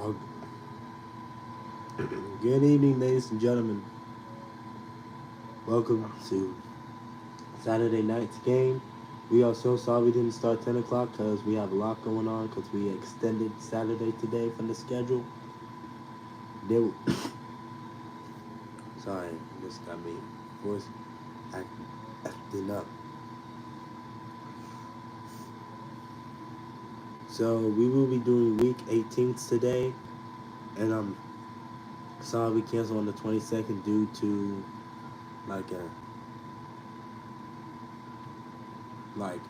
Oh, good evening, ladies and gentlemen. Welcome to Saturday night's game. We are so sorry we didn't start 10 o'clock because we have a lot going on because we extended Saturday today from the schedule. They, sorry, this got me voice acting up. So we will be doing week 18th today, and I'm sorry we canceled on the 22nd due to like a like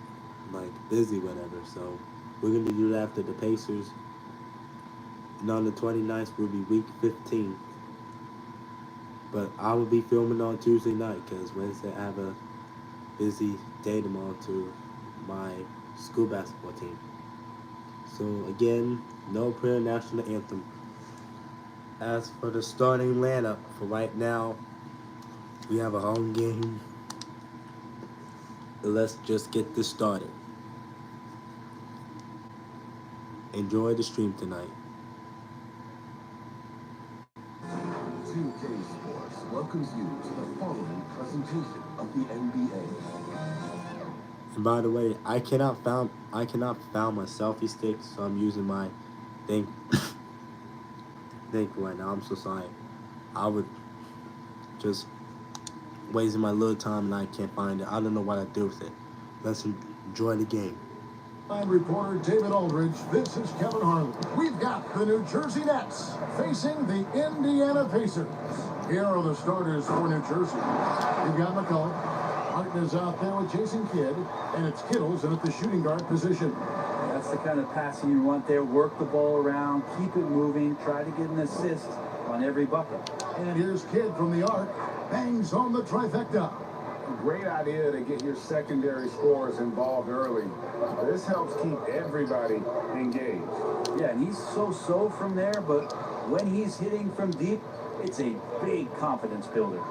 busy whatever. So we're gonna do that after the Pacers. And on the 29th will be week 15. But I will be filming on Tuesday night because Wednesday I have a busy day tomorrow to my school basketball team. So again, no prayer national anthem. As for the starting lineup for right now, we have a home game. Let's just get this started. Enjoy the stream tonight. 2K Sports welcomes you to the following presentation of the NBA. And by the way, I cannot found my selfie stick, so I'm using my thing right now. I'm so sorry. I would just wasting my little time and I can't find it. I don't know what I do with it. Let's enjoy the game. I'm reporter David Aldridge. This is Kevin Harlan. We've got the New Jersey Nets facing the Indiana Pacers. Here are the starters for New Jersey. We've got McCullough. Martin is out there with Jason Kidd, and it's Kittles in at the shooting guard position. That's the kind of passing you want there. Work the ball around, keep it moving, try to get an assist on every bucket. And here's Kidd from the arc. Bangs on the trifecta. Great idea to get your secondary scorers involved early. This helps keep everybody engaged. Yeah, and he's so from there, but when he's hitting from deep, it's a big confidence builder.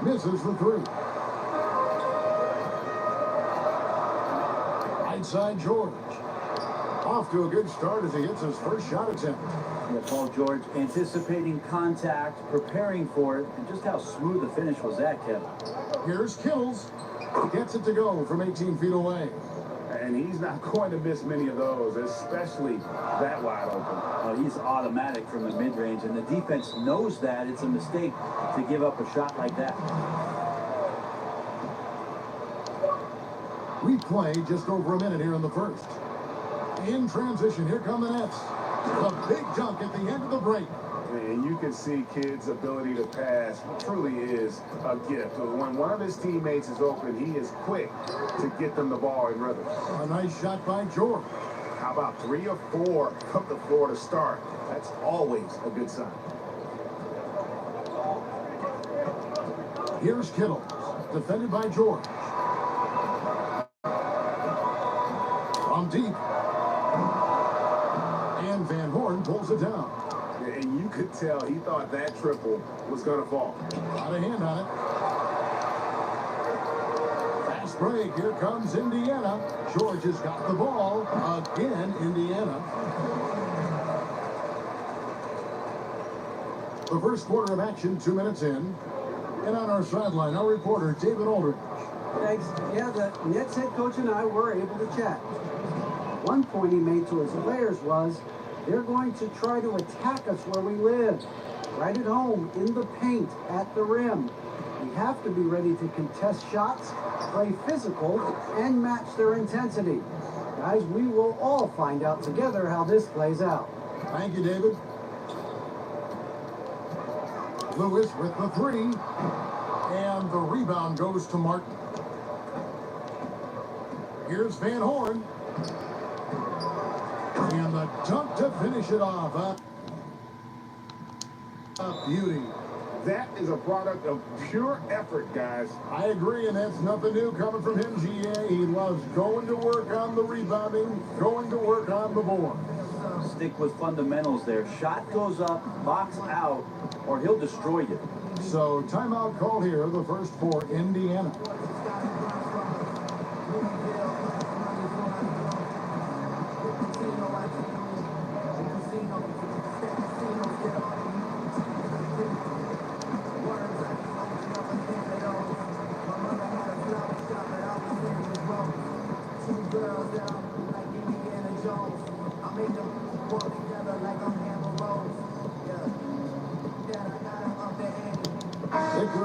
Misses the three. Right side George. Off to a good start as he hits his first shot attempt. Yeah, Paul George anticipating contact, preparing for it, and just how smooth the finish was that, Kevin. Here's Kittles. Gets it to go from 18 feet away. And he's not going to miss many of those, especially that wide open. He's automatic from the mid-range, and the defense knows that it's a mistake to give up a shot like that. We play just over a minute here in the first. In transition, here come the Nets. A big dunk at the end of the break. And you can see Kidd's ability to pass truly is a gift. When one of his teammates is open, he is quick to get them the ball in rhythm. A nice shot by George. How about 3 or 4 up the floor to start? That's always a good sign. Here's Kittle, defended by George. From deep. And Van Horn pulls it down. And you could tell he thought that triple was going to fall. Got a hand on it. Fast break. Here comes Indiana. George has got the ball. Again, Indiana. The first quarter of action, 2 minutes in. And on our sideline, our reporter, David Aldridge. Thanks. Yeah, the Nets head coach and I were able to chat. One point he made to his players was, they're going to try to attack us where we live, right at home, in the paint, at the rim. We have to be ready to contest shots, play physical, and match their intensity. Guys, we will all find out together how this plays out. Thank you, David. Lewis with the three, and the rebound goes to Martin. Here's Van Horn. And the dunk to finish it off. A beauty. That is a product of pure effort, guys. I agree, and that's nothing new coming from him, GA. He loves going to work on the rebounding, going to work on the board. Stick with fundamentals there. Shot goes up, box out, or he'll destroy you. So timeout called here, the first for Indiana.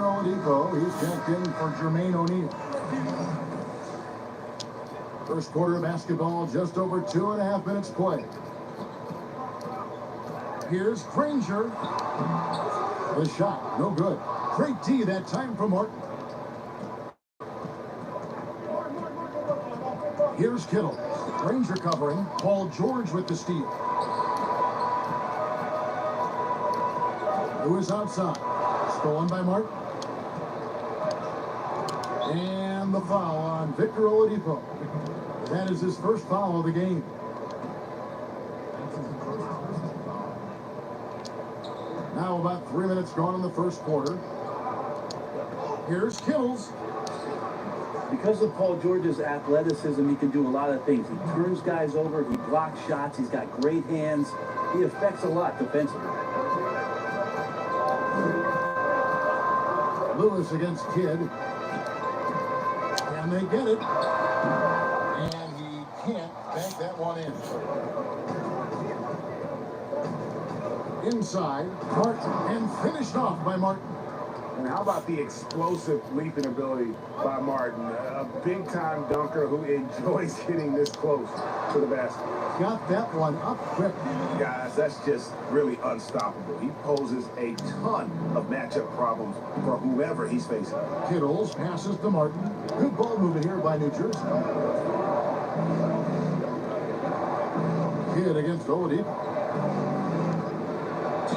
Oladipo. He's checked in for Jermaine O'Neal. First quarter of basketball, just over 2.5 minutes played. Here's Granger. The shot, no good. Great D that time from Martin. Here's Kittle. Granger covering. Paul George with the steal. Lewis outside. Stolen by Martin. And the foul on Victor Oladipo. That is his first foul of the game. Now about 3 minutes gone in the first quarter. Here's Kittles. Because of Paul George's athleticism, he can do a lot of things. He turns guys over, he blocks shots, he's got great hands. He affects a lot defensively. Lewis against Kidd. Can they get it? And he can't bank that one in. Inside, Martin, and finished off by Martin. And how about the explosive leaping ability by Martin? A big-time dunker who enjoys getting this close to the basket. Got that one up quick. Guys, that's just really unstoppable. He poses a ton of matchup problems for whoever he's facing. Kittles passes to Martin. Good ball movement here by New Jersey. Kidd against Oladipo.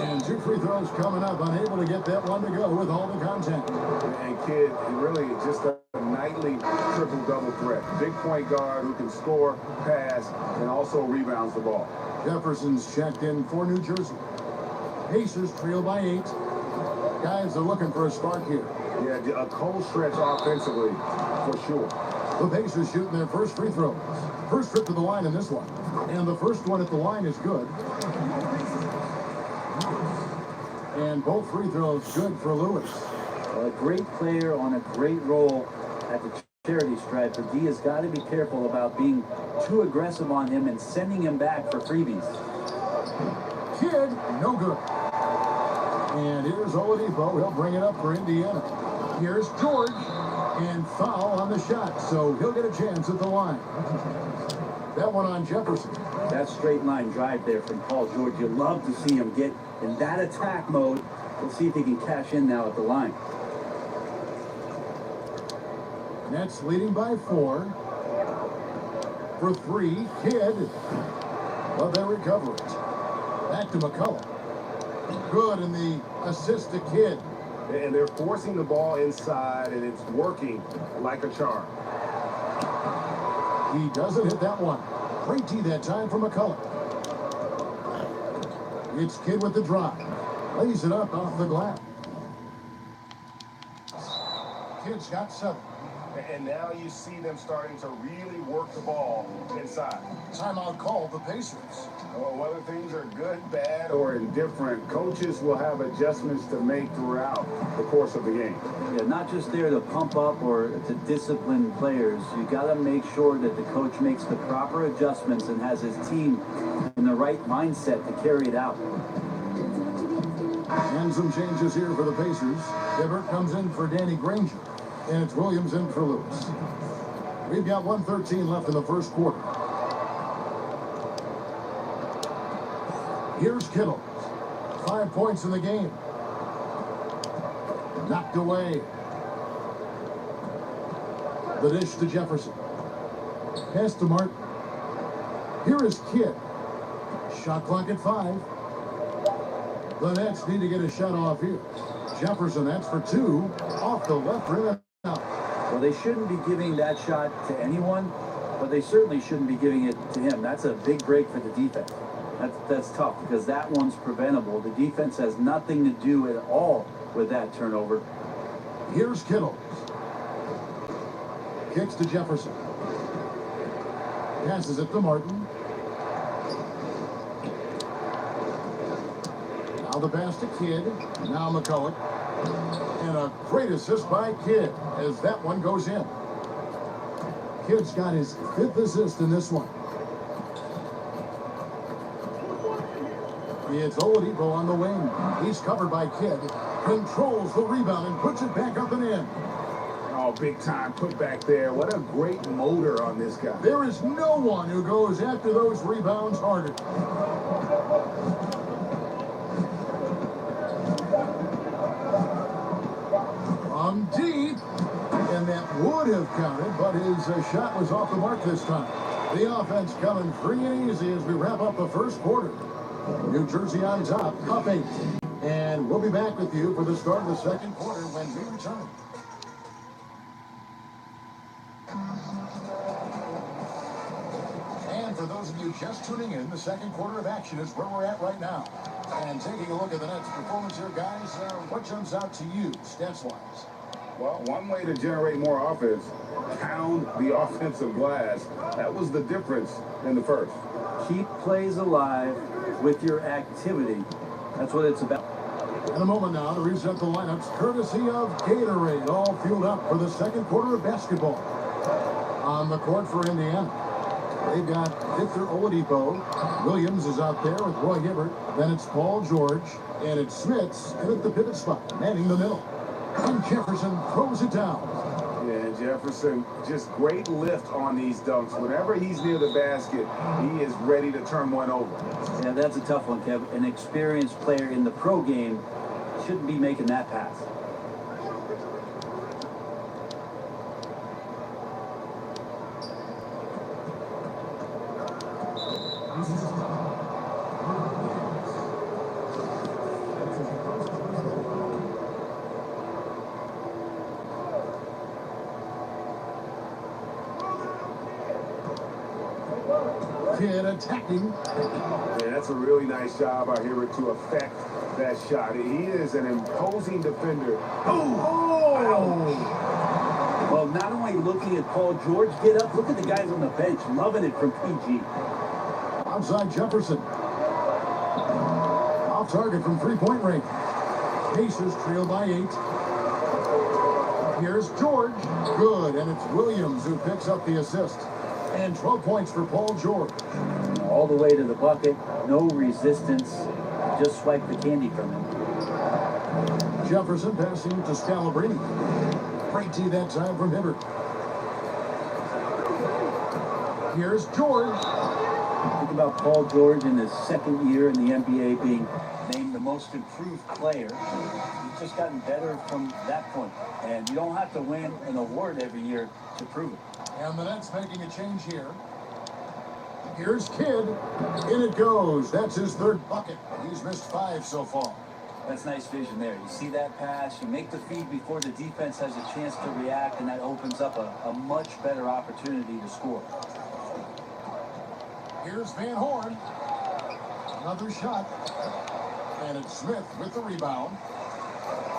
And 2 free throws coming up. Unable to get that one to go with all the contact. And Kidd, really just a nightly triple-double threat. Big point guard who can score, pass, and also rebounds the ball. Jefferson's checked in for New Jersey. Pacers trail by 8. Guys are looking for a spark here. Yeah, a cold stretch offensively, for sure. The Pacers shooting their first free throws. First trip to the line in this one. And the first one at the line is good. And both free throws good for Lewis. A great player on a great role at the charity stripe, but D has got to be careful about being too aggressive on him and sending him back for freebies. Kidd, no good. And here's Oladipo. He'll bring it up for Indiana. Here's George. And foul on the shot, so he'll get a chance at the line. That one on Jefferson. That straight line drive there from Paul George, you love to see him get in that attack mode. We'll see if he can cash in now at the line. Nets leading by 4. For 3, Kidd. But they recover it. Back to McCullough. Good in the assist to Kidd. And they're forcing the ball inside, and it's working like a charm. He doesn't hit that one. Great D that time for McCullough. It's Kidd with the drive. Lays it up off the glass. Kidd's got 7. And now you see them starting to really work the ball inside. Timeout called the Pacers. Well, whether things are good, bad, or indifferent, coaches will have adjustments to make throughout the course of the game. Yeah, not just there to pump up or to discipline players. You got to make sure that the coach makes the proper adjustments and has his team in the right mindset to carry it out. And some changes here for the Pacers. Hibbert comes in for Danny Granger. And it's Williams in for Lewis. We've got 1:13 left in the first quarter. Here's Kittle. 5 points in the game. Knocked away. The dish to Jefferson. Pass to Martin. Here is Kidd. Shot clock at 5. The Nets need to get a shot off here. Jefferson, that's for 2. Off the left rim. Well, they shouldn't be giving that shot to anyone, but they certainly shouldn't be giving it to him. That's a big break for the defense. That's tough because that one's preventable. The defense has nothing to do at all with that turnover. Here's Kittle. Kicks to Jefferson. Passes it to Martin. Now the pass to Kidd. Now McCullough. And a great assist by Kidd as that one goes in. Kidd's got his 5th assist in this one. It's Oladipo on the wing. He's covered by Kidd. controls the rebound and puts it back up and in. Oh, big time put back there. What a great motor on this guy. There is no one who goes after those rebounds harder. From deep, and that would have counted, but his shot was off the mark this time. The offense coming free and easy as we wrap up the first quarter. New Jersey on top, up 8. And we'll be back with you for the start of the second quarter when we return. And for those of you just tuning in, the second quarter of action is where we're at right now. And taking a look at the Nets' performance here, guys, what jumps out to you, stats-wise? Well, one way to generate more offense, pound the offensive glass. That was the difference in the first. Keep plays alive with your activity. That's what it's about. In a moment now to reset the lineups, courtesy of Gatorade, all fueled up for the second quarter of basketball. On the court for Indiana, they've got Victor Oladipo. Williams is out there with Roy Hibbert. Then it's Paul George, and it's Smits in at the pivot spot, manning the middle. And Jefferson throws it down. Yeah, Jefferson, just great lift on these dunks. Whenever he's near the basket, he is ready to turn one over. Yeah, that's a tough one, Kev. An experienced player in the pro game shouldn't be making that pass. Kid attacking. Yeah, that's a really nice job out here to affect that shot. He is an imposing defender. Oh! Well, not only looking at Paul George get up, look at the guys on the bench loving it from PG. Outside Jefferson. Off target from three-point range. Pacers trail by 8. Here's George. Good, and it's Williams who picks up the assist. And 12 points for Paul George. All the way to the bucket, no resistance, just swipe the candy from him. Jefferson passing to Scalabrini. Great tee that time from Hibbert. Here's George. Think about Paul George in his second year in the NBA being named the most improved player. He's just gotten better from that point. And you don't have to win an award every year to prove it. And the Nets making a change here. Here's Kidd. In it goes. That's his third bucket. He's missed 5 so far. That's nice vision there. You see that pass, you make the feed before the defense has a chance to react, and that opens up a much better opportunity to score. Here's Van Horn. Another shot. And it's Smith with the rebound.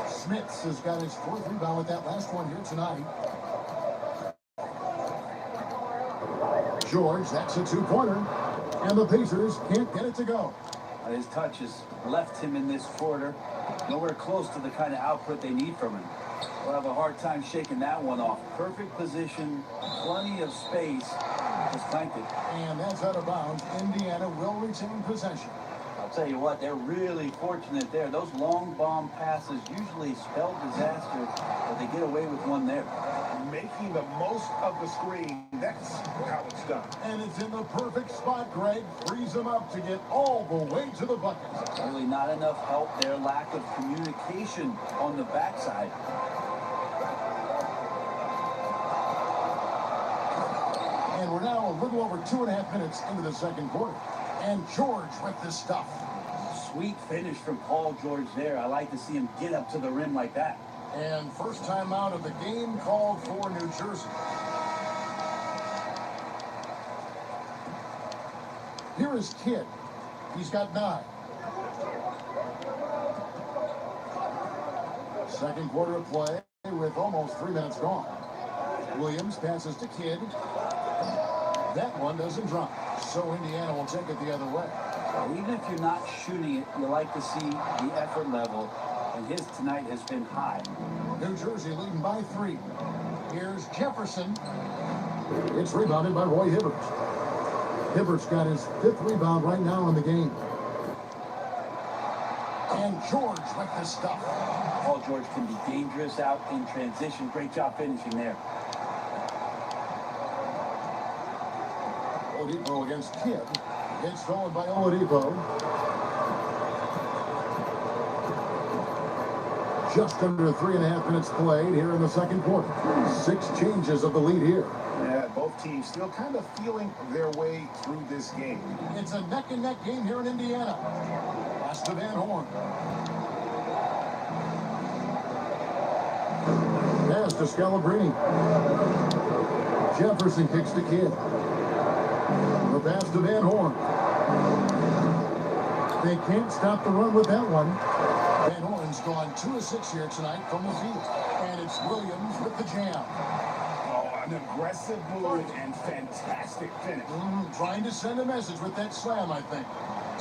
Smits has got his 4th rebound with that last one here tonight. George, that's a 2-pointer. And the Pacers can't get it to go. His touch has left him in this quarter. Nowhere close to the kind of output they need from him. We'll have a hard time shaking that one off. Perfect position, plenty of space. Just clanked it. And that's out of bounds. Indiana will retain possession. I'll tell you what, they're really fortunate there. Those long bomb passes usually spell disaster, but they get away with one there. Making the most of the screen. That's how it's done. And it's in the perfect spot, Greg. Frees him up to get all the way to the bucket. Really not enough help there. Lack of communication on the backside. And we're now a little over 2.5 minutes into the second quarter. And George with this stuff. Sweet finish from Paul George there. I like to see him get up to the rim like that. And first time out of the game called for New Jersey. Here is Kidd. He's got 9. Second quarter of play with almost 3 minutes gone. Williams passes to Kidd. That one doesn't drop. So Indiana will take it the other way. Even if you're not shooting it, you like to see the effort level. And his tonight has been high. New Jersey leading by 3. Here's Jefferson. It's rebounded by Roy Hibbert. Hibbert's got his 5th rebound right now in the game. And George with the stuff. Paul George can be dangerous out in transition. Great job finishing there. Oladipo against Kidd. Gets stolen by Oladipo. Just under 3.5 minutes played here in the second quarter. 6 changes of the lead here. Yeah, both teams still kind of feeling their way through this game. It's a neck-and-neck game here in Indiana. Pass to Van Horn. Pass to Scalabrine. Jefferson kicks to Kidd. The pass to Van Horn. They can't stop the run with that one. Van Horn's gone 2 of 6 here tonight from the field. And it's Williams with the jam. Oh, an aggressive move and fantastic finish. Trying to send a message with that slam, I think.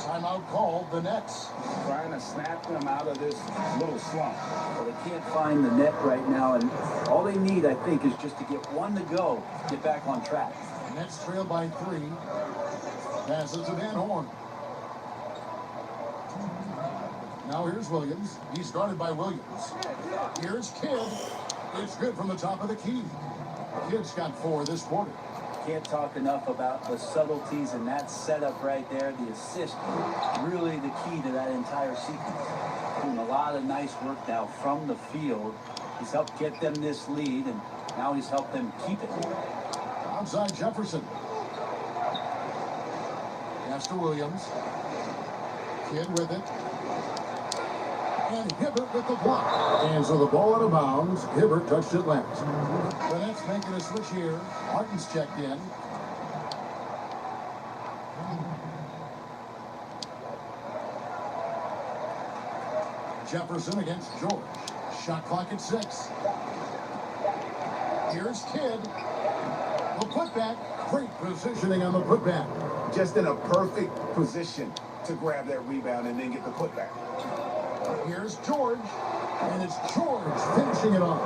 Timeout called, the Nets. Trying to snap them out of this little slump. Well, they can't find the net right now, and all they need, I think, is just to get one to go, get back on track. Nets trail by 3. Passes to Van Horn. Now here's Williams. He's guarded by Williams. Here's Kidd. It's good from the top of the key. Kidd's got 4 this quarter. Can't talk enough about the subtleties in that setup right there. The assist, really the key to that entire sequence. Doing a lot of nice work now from the field. He's helped get them this lead, and now he's helped them keep it. Outside Jefferson. Pass to Williams. Kidd with it. And Hibbert with the block. And so the ball out of bounds. Hibbert touched it last. The Nets making a switch here. Martin's checked in. Jefferson against George. Shot clock at 6. Here's Kidd. The putback. Great positioning on the putback. Just in a perfect position to grab that rebound and then get the putback. Here's George. And it's George finishing it off.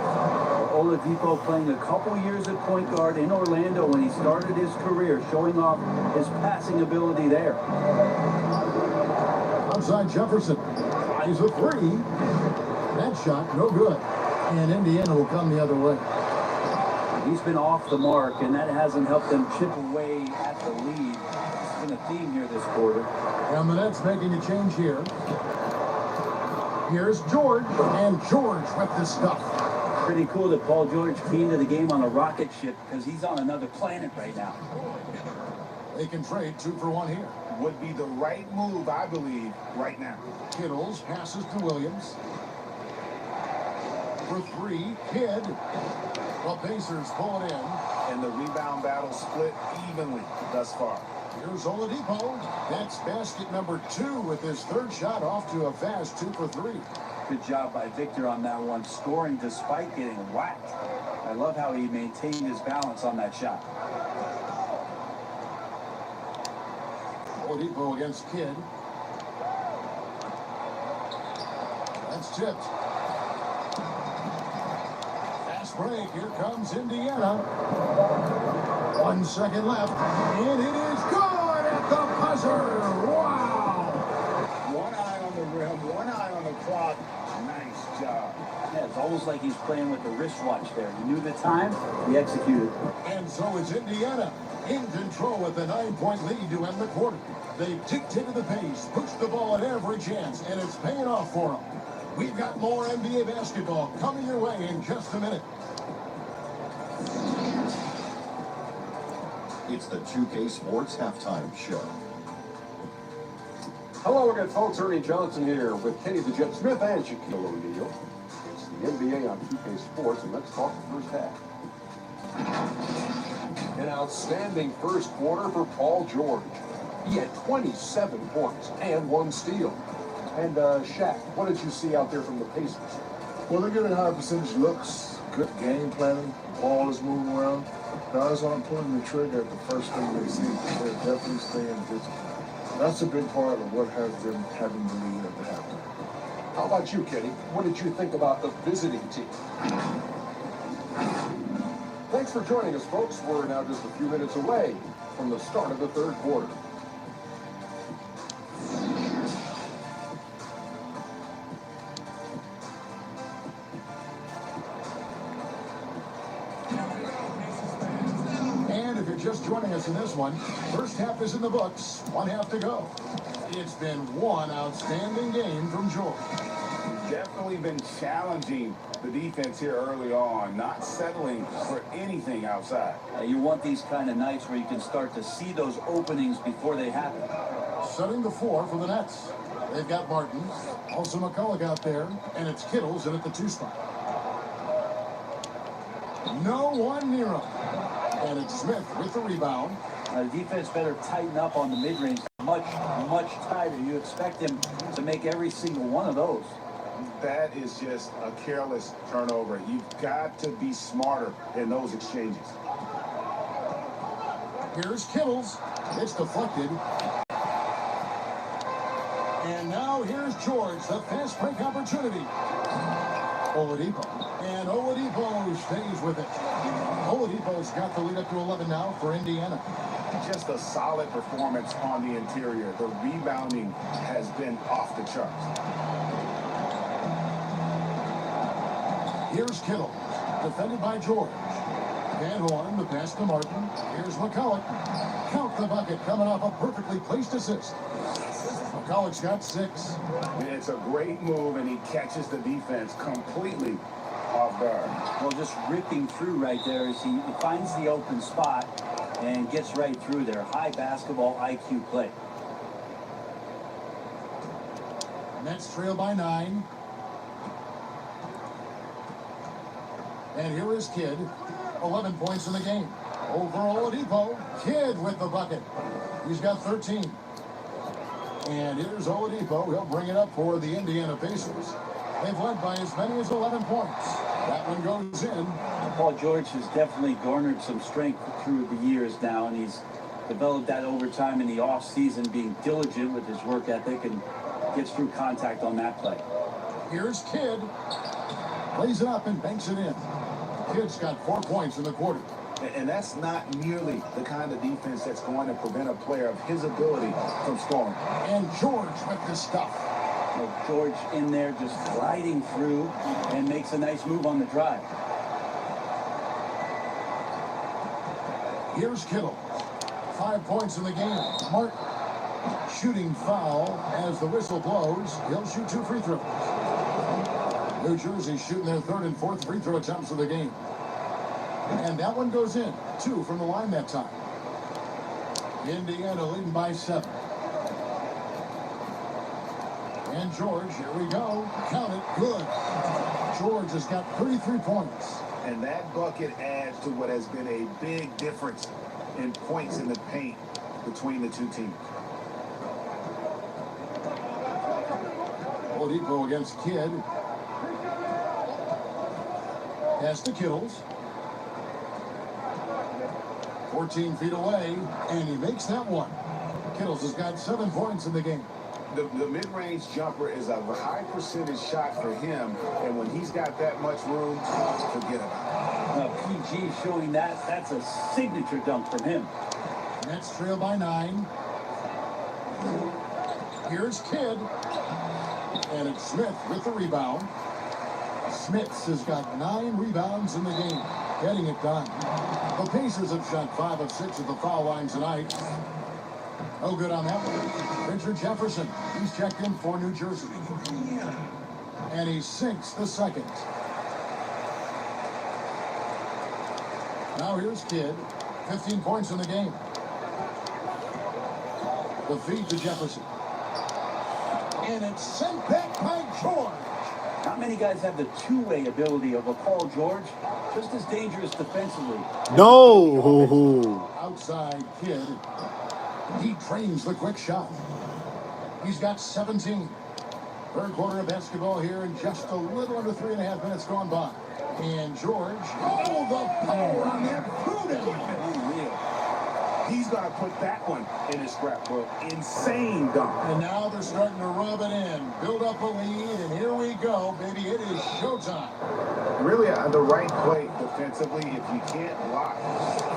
Oladipo playing a couple years at point guard in Orlando when he started his career, showing off his passing ability there. Outside Jefferson. He's a 3. That shot, no good. And Indiana will come the other way. He's been off the mark, and that hasn't helped them chip away at the lead. It's been a theme here this quarter. And the Nets making a change here. Here's George, and George with the stuff. Pretty cool that Paul George came to the game on a rocket ship, because he's on another planet right now. They can trade 2 for 1 here. Would be the right move, I believe, right now. Kittles passes to Williams. For 3, Kidd. The Pacers pull it in. And the rebound battle split evenly thus far. Here's Oladipo. That's basket number 2 with his 3rd shot off to a fast 2 for 3. Good job by Victor on that one, scoring despite getting whacked. I love how he maintained his balance on that shot. Oladipo against Kidd. That's tipped. Fast break. Here comes Indiana. 1 second left. And it is good at the buzzer. Wow. One eye on the rim, one eye on the clock. Nice job. Yeah, it's almost like he's playing with the wristwatch there. He knew the time, he executed. And so it's Indiana in control with a 9-point lead to end the quarter. They dictated the pace, pushed the ball at every chance, and it's paying off for them. We've got more NBA basketball coming your way in just a minute. It's the 2K Sports Halftime Show. Hello again, folks. Ernie Johnson here with Kenny the Jet Smith and Shaquille O'Neal. It's the NBA on 2K Sports, and let's talk the first half. An outstanding first quarter for Paul George. He had 27 points and 1 steal. And Shaq, what did you see out there from the Pacers? Well, they're getting high percentage looks, good game planning, ball is moving around. Guys aren't pulling the trigger at the first thing they see. They're definitely staying vigilant. That's a big part of what has them having the lead at the halftime. How about you, Kenny? What did you think about the visiting team? Thanks for joining us, folks. We're now just a few minutes away from the start of the third quarter. just joining us in this one, first half is in the books, 1 half to go. It's been one outstanding game from George. Definitely been challenging the defense here early on, not settling for anything outside. You want these kind of nights where you can start to see those openings before they happen. Setting the floor for the Nets. They've got Martin, also McCulloch out there, and it's Kittles in at the 2 spot. No one near him. And it's Smith with the rebound. The defense better tighten up on the mid-range much tighter. You expect him to make every single one of those. That is just a careless turnover. You've got to be smarter in those exchanges. Here's Kittles. It's deflected. And now here's George, the fast break opportunity. Oladipo. And Oladipo stays with it. Oladipo's got the lead up to 11 now for Indiana. Just a solid performance on the interior. The rebounding has been off the charts. Here's Kittle, defended by George. Van Horn, the pass to Martin. Here's McCulloch. Count the bucket, coming off a perfectly placed assist. McCulloch's got 6. It's a great move, and he catches the defense completely off guard. Well, just ripping through right there as he finds the open spot and gets right through there. High basketball IQ play. Nets trail by 9. And here is Kidd, 11 points in the game. Over Oladipo, Kidd with the bucket. He's got 13. And here's Oladipo. He'll bring it up for the Indiana Pacers. They've led by as many as 11 points. That one goes in. Paul George has definitely garnered some strength through the years now, and he's developed that over time in the offseason, being diligent with his work ethic and gets through contact on that play. Here's Kidd. Plays it up and banks it in. Kidd's got 4 points in the quarter. And that's not nearly the kind of defense that's going to prevent a player of his ability from scoring. And George with the stuff. Well, George in there just gliding through and makes a nice move on the drive. Here's Kittle. 5 points in the game. Martin. Shooting foul as the whistle blows. He'll shoot 2 free throws. New Jersey shooting their 3rd and 4th free throw attempts of the game. And that one goes in. 2 from the line that time. Indiana leading by 7. And George, here we go. Count it. Good. George has got 33 points. And that bucket adds to what has been a big difference in points in the paint between the two teams. Oladipo against Kidd. Pass to Kittles. 14 feet away, and he makes that one. Kittles has got 7 points in the game. The mid-range jumper is a high percentage shot for him, and when he's got that much room, forget about it. PG showing that's a signature dunk from him. Nets trail by 9. Here's Kidd. And it's Smith with the rebound. Smith has got 9 rebounds in the game, getting it done. The Pacers have shot 5 of 6 at the foul line tonight. No good on that one. Richard Jefferson, he's checked in for New Jersey. And he sinks the second. Now here's Kidd, 15 points in the game. The feed to Jefferson. And it's sent back by George. Not many guys have the two-way ability of a Paul George. Just as dangerous defensively. No! Outside Kidd. He trains the quick shot. He's got 17. 3rd quarter of basketball here in just a little under 3.5 minutes gone by. And George, oh, the power on that Pruden. He's got to put that one in his scrapbook. Insane dunk. And now they're starting to rub it in. Build up a lead, and here we go, baby. It is showtime. Really the right play defensively. If you can't block,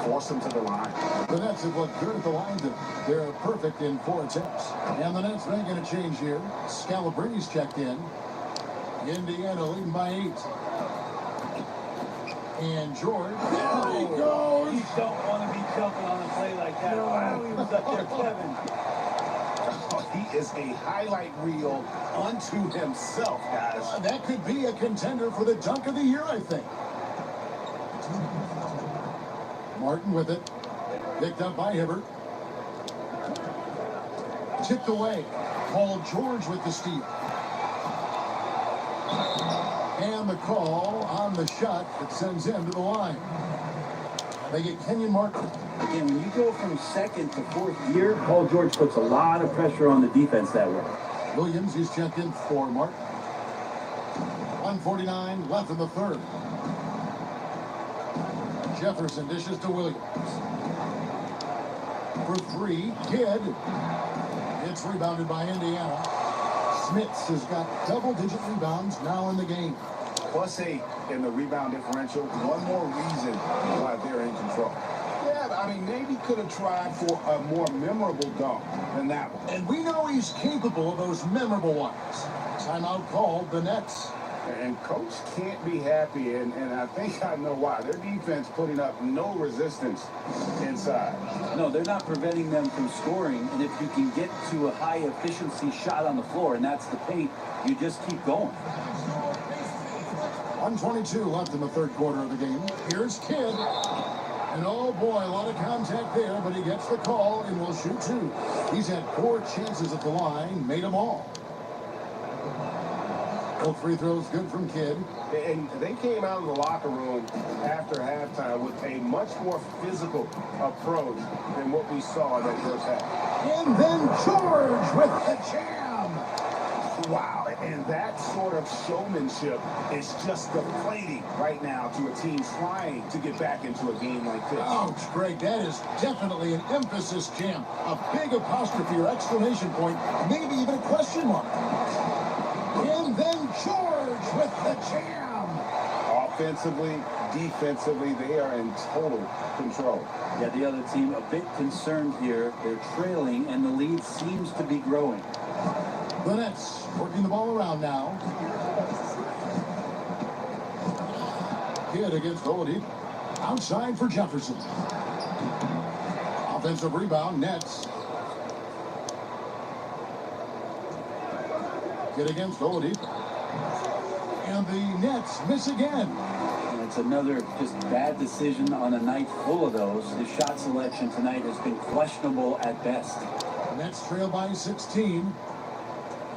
force him to the line. The Nets have looked good at the line. They're perfect in 4 attempts. And the Nets making a change here. Scalabrine's checked in. Indiana leading by 8. And George, there he goes. You don't want to be jumping on a play like that. Wow, he was up there, Kevin. He is a highlight reel unto himself, guys. That could be a contender for the dunk of the year, I think. Martin with it. Picked up by Hibbert. Tipped away. Paul George with the steal. And the call on the shot that sends him to the line. They get Kenyon Martin. Again, when you go from second to fourth year, Paul George puts a lot of pressure on the defense that way. Williams is checked in for Martin. 1:49 left in the third. Jefferson dishes to Williams. For three, Kidd. It's rebounded by Indiana. Smits has got double-digit rebounds now in the game. +8 in the rebound differential. One more reason why they're in control. Yeah, I mean, maybe could have tried for a more memorable dunk than that one. And we know he's capable of those memorable ones. Timeout called the Nets. And coach can't be happy, and I think I know why. Their defense putting up no resistance inside. No, they're not preventing them from scoring, and if you can get to a high efficiency shot on the floor, and that's the paint, you just keep going. 1:22 left in the third quarter of the game. Here's Kidd. And oh boy, a lot of contact there, but he gets the call and will shoot two. He's had 4 chances at the line, made them all. Both free throws good from Kidd. And they came out of the locker room after halftime with a much more physical approach than what we saw in that first half. And then George with the jam. Wow, and that sort of showmanship is just deflating right now to a team trying to get back into a game like this. Ouch, Greg, that is definitely an emphasis jam. A big apostrophe or exclamation point, maybe even a question mark. And then George with the jam. Offensively, defensively, they are in total control. Yeah, the other team a bit concerned here. They're trailing, and the lead seems to be growing. The Nets working the ball around now. Kidd against Oladipo. Outside for Jefferson. Offensive rebound, Nets. Kidd against Oladipo. And the Nets miss again. And it's another just bad decision on a night full of those. His shot selection tonight has been questionable at best. Nets trail by 16.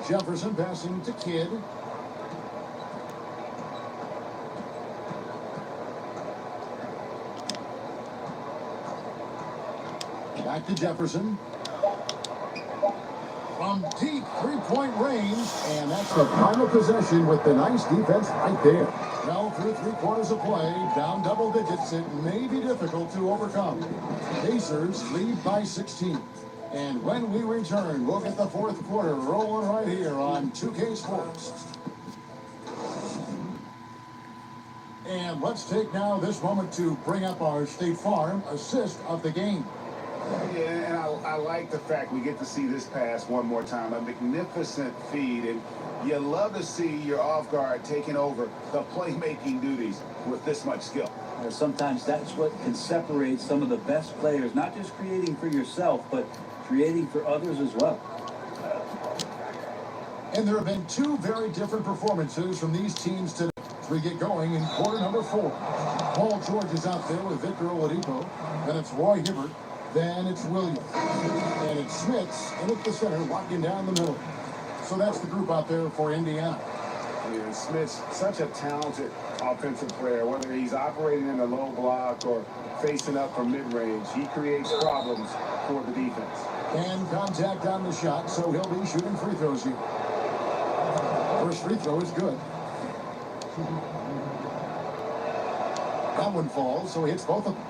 Jefferson passing to Kidd. Back to Jefferson. From deep three-point range, and that's the final possession with the nice defense right there. Well, through 3 quarters of play, down double digits, it may be difficult to overcome. Pacers lead by 16. And when we return, we'll get the fourth quarter rolling right here on 2K Sports. And let's take now this moment to bring up our State Farm assist of the game. Yeah, and I like the fact we get to see this pass one more time. A magnificent feed, and you love to see your off guard taking over the playmaking duties with this much skill. Sometimes that's what can separate some of the best players, not just creating for yourself, but creating for others as well. And there have been 2 very different performances from these teams today. We get going in quarter number 4. Paul George is out there with Victor Oladipo. Then it's Roy Hibbert. Then it's Williams. And it's Smits in at the center, locking down the middle. So that's the group out there for Indiana. Yeah, Smith's such a talented offensive player. Whether he's operating in a low block or facing up from mid-range, he creates problems for the defense. And contact on the shot, so he'll be shooting free throws here. First free throw is good. That one falls, so he hits both of them.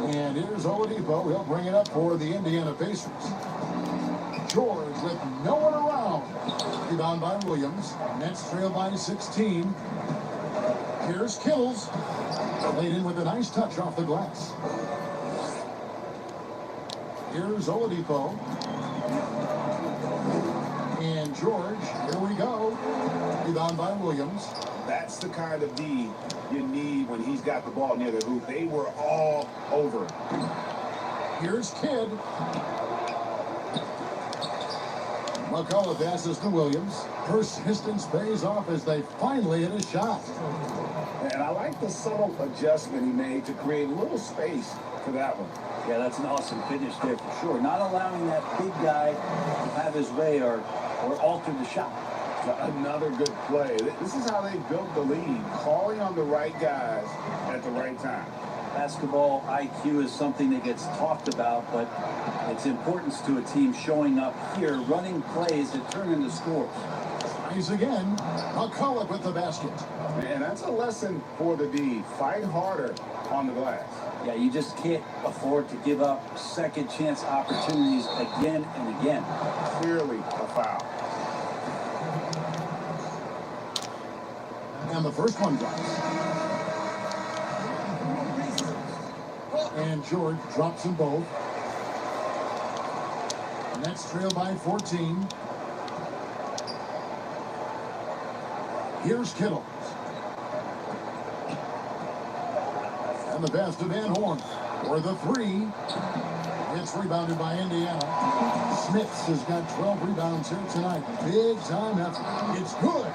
And here's Oladipo. He'll bring it up for the Indiana Pacers. George with no one around. Rebound by Williams. Nets trail by 16. Here's Kills. Laid in with a nice touch off the glass. Here's Oladipo. And George, here we go. Rebound by Williams. That's the kind of D you need when he's got the ball near the hoop. They were all over it. Here's Kidd. McCullough passes to Williams. Persistence pays off as they finally hit a shot. And I like the subtle adjustment he made to create a little space for that one. Yeah, that's an awesome finish there for sure. Not allowing that big guy to have his way or alter the shot. Another good play. This is how they built the lead, calling on the right guys at the right time. Basketball IQ is something that gets talked about, but its importance to a team showing up here, running plays that turn into scores. Tries again. McCullough with the basket. And that's a lesson for the D. Fight harder on the glass. Yeah, you just can't afford to give up second chance opportunities again and again. Clearly a foul. And the first one drops. And George drops them both. Nets trail by 14. Here's Kittle. And the pass to Van Horn for the three. It's rebounded by Indiana. Smith has got 12 rebounds here tonight. Big time effort. It's good.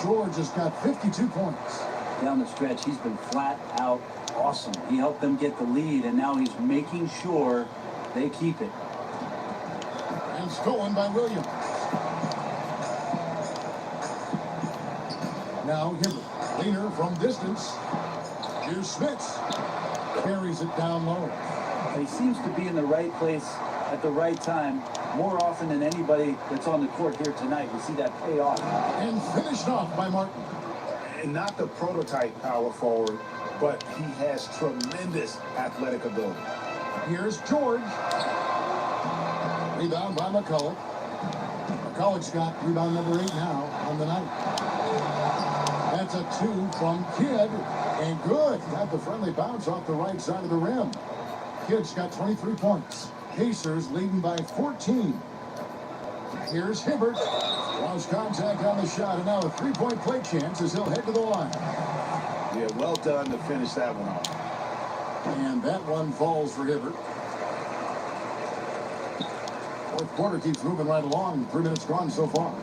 George has got 52 points. Down the stretch, he's been flat out awesome. He helped them get the lead, and now he's making sure they keep it. And stolen by Williams. Now Hibbert. Leaner from distance. Here's Smith. Carries it down low. He seems to be in the right place at the right time more often than anybody that's on the court here tonight. We see that pay off. And finished off by Martin. And not the prototype power forward, but he has tremendous athletic ability. Here's George. Rebound by McCullough. McCullough's got rebound number 8 now on the night. That's a 2 from Kidd. And good. Got the friendly bounce off the right side of the rim. Kidd's got 23 points. Pacers leading by 14. Here's Hibbert. Lost contact on the shot, and now a three-point play chance as he'll head to the line. Yeah, well done to finish that one off. And that one falls for Hibbert. Fourth quarter keeps moving right along. 3 minutes gone so far.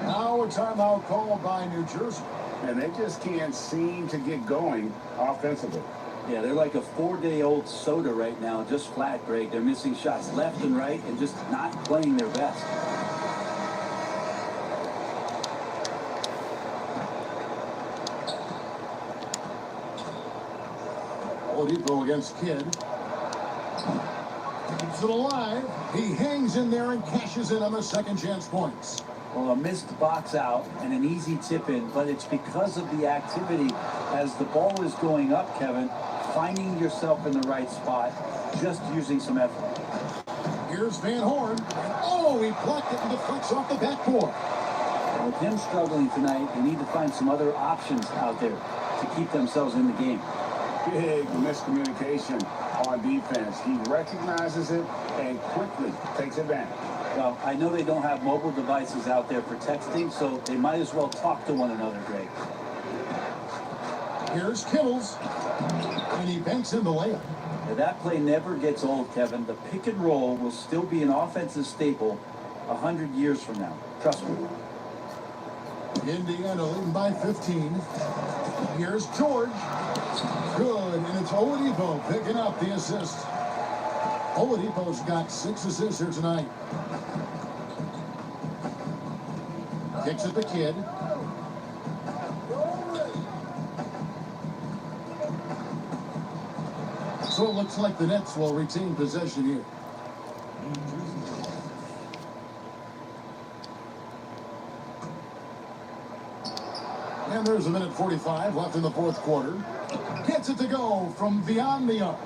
Now a timeout called by New Jersey. And they just can't seem to get going offensively. Yeah, they're like a 4-day-old soda right now, just flat, Greg. They're missing shots left and right and just not playing their best. Oladipo against Kidd. Keeps it alive. He hangs in there and cashes in on the second chance points. Well, a missed box out and an easy tip in, but it's because of the activity as the ball is going up, Kevin, finding yourself in the right spot, just using some effort. Here's Van Horn. And oh, he blocked it and deflects off the backboard. With him struggling tonight, they need to find some other options out there to keep themselves in the game. Big miscommunication on defense. He recognizes it and quickly takes advantage. Well, I know they don't have mobile devices out there for texting, so they might as well talk to one another, Greg. Here's Kittles. And he banks in the layup. Now, that play never gets old, Kevin. The pick and roll will still be an offensive staple 100 years from now. Trust me. Indiana leading by 15. Here's George. Good, and it's Oladipo picking up the assist. Oladipo's got 6 assists here tonight. Kicks it to Kidd. So it looks like the Nets will retain possession here. And there's a minute 45 left in the fourth quarter. Gets it to go from beyond the arc.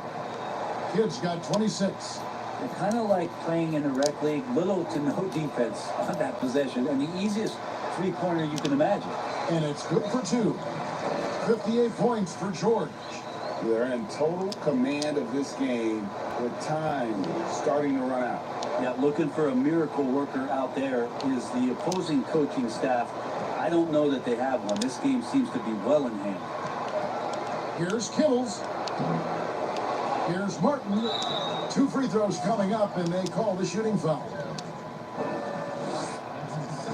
Kidd's got 26. They're kind of like playing in a rec league, little to no defense on that possession, and the easiest three-pointer you can imagine. And it's good for 2. 58 points for George. They're in total command of this game with time starting to run out. Yeah, looking for a miracle worker out there is the opposing coaching staff. I I don't know that they have one. This game seems to be well in hand. Here's Kittles. Here's Martin. 2 free throws coming up, and they call the shooting foul.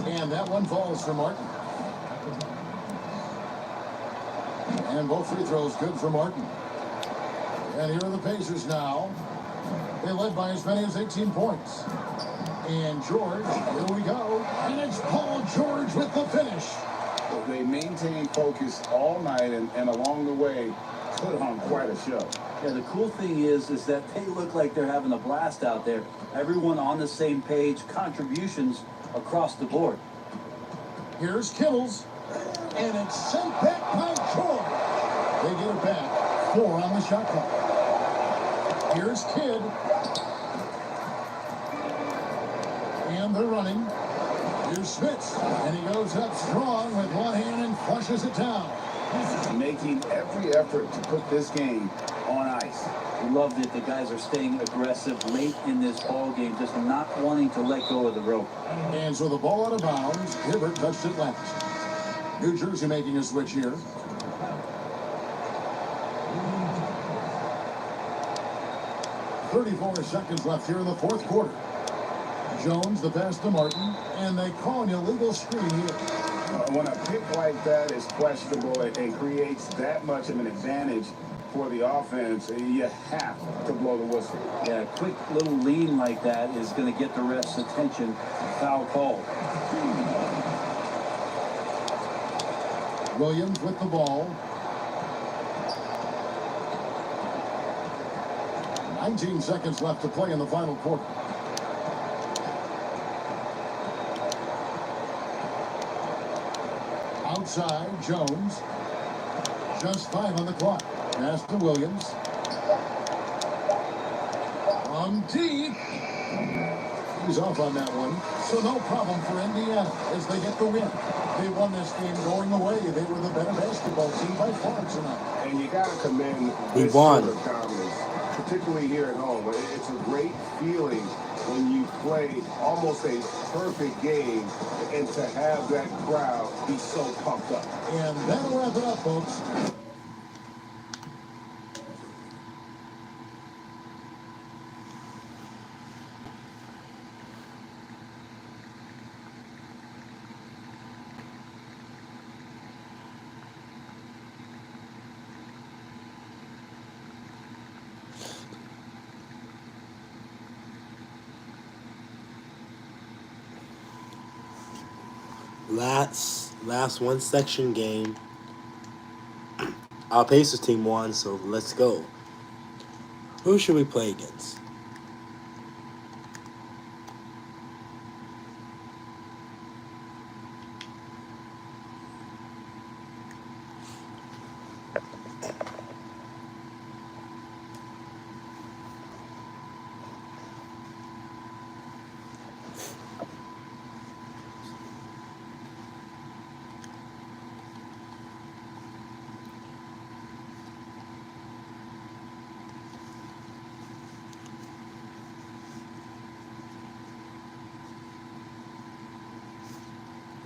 And that one falls for Martin. And both free throws good for Martin. And here are the Pacers now. They led by as many as 18 points. And George, here we go. And it's Paul George with the finish. They maintained focus all night and along the way put on quite a show. Yeah, the cool thing is that they look like they're having a blast out there. Everyone on the same page, contributions across the board. Here's Kittles. And it's sent back by George. They get it back. 4 on the shot clock. Here's Kidd. And they're running. Here's Smith. And he goes up strong with one hand and flushes it down. Making every effort to put this game on ice. Loved it. The guys are staying aggressive late in this ball game, just not wanting to let go of the rope. And so the ball out of bounds. Hibbert touched it last. New Jersey making a switch here. .34 seconds left here in the fourth quarter. Jones, the pass to Martin, and they call an illegal screen here. When a pick like that is questionable and creates that much of an advantage for the offense, you have to blow the whistle. Yeah, a quick little lean like that is going to get the ref's attention. Foul call. Williams with the ball. 19 seconds left to play in the final quarter. Outside, Jones. Just 5 on the clock. Pass to Williams. From deep. He's off on that one. So no problem for Indiana as they get the win. They won this game going away. They were the better basketball team by far tonight. And you got to commend We this won. sort of confidence, particularly here at home. It's a great feeling when you play almost a perfect game and to have that crowd be so pumped up. And that'll wrap it up, folks. Last one section game. Our Pacers team won, so let's go. Who should we play against?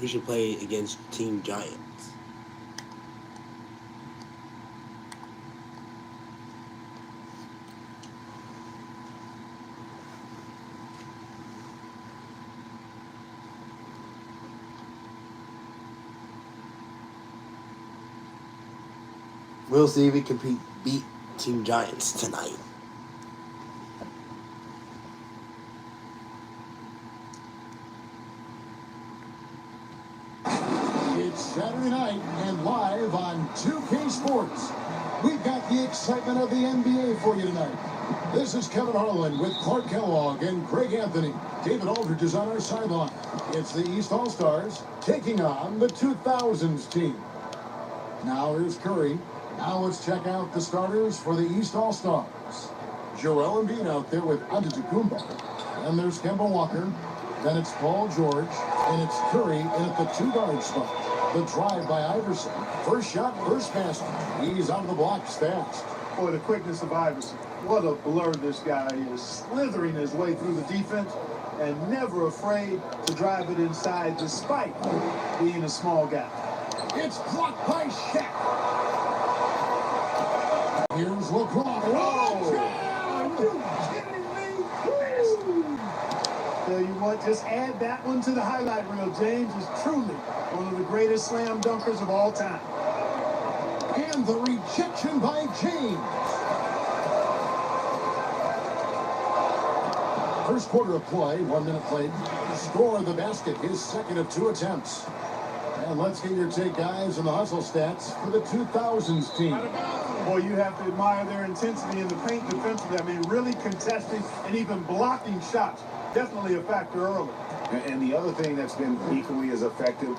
We should play against Team Giants. We'll see if we can beat Team Giants tonight. Saturday night and live on 2K Sports. We've got the excitement of the NBA for you tonight. This is Kevin Harlan with Clark Kellogg and Greg Anthony. David Aldridge is on our sideline. It's the East All-Stars taking on the 2000s team. Now here's Curry. Now let's check out the starters for the East All-Stars. Joel Embiid out there with Antetokounmpo. And there's Kemba Walker. Then it's Paul George. And it's Curry in at the 2-guard spot. The drive by Iverson. First shot, first pass. He's out of the blocks fast. Boy, the quickness of Iverson. What a blur this guy is, slithering his way through the defense and never afraid to drive it inside despite being a small guy. It's blocked by Shaq. Here's Lebron. Are you kidding me? Tell you what, just add that one to the highlight reel. James is truly one of the greatest slam dunkers of all time. And the rejection by James. First quarter of play, 1 minute played. Score of the basket, his second of 2 attempts. And let's get your take, guys, on the hustle stats for the 2000s team. Boy, you have to admire their intensity in the paint defensively. I mean, really contesting and even blocking shots. Definitely a factor early. And the other thing that's been equally as effective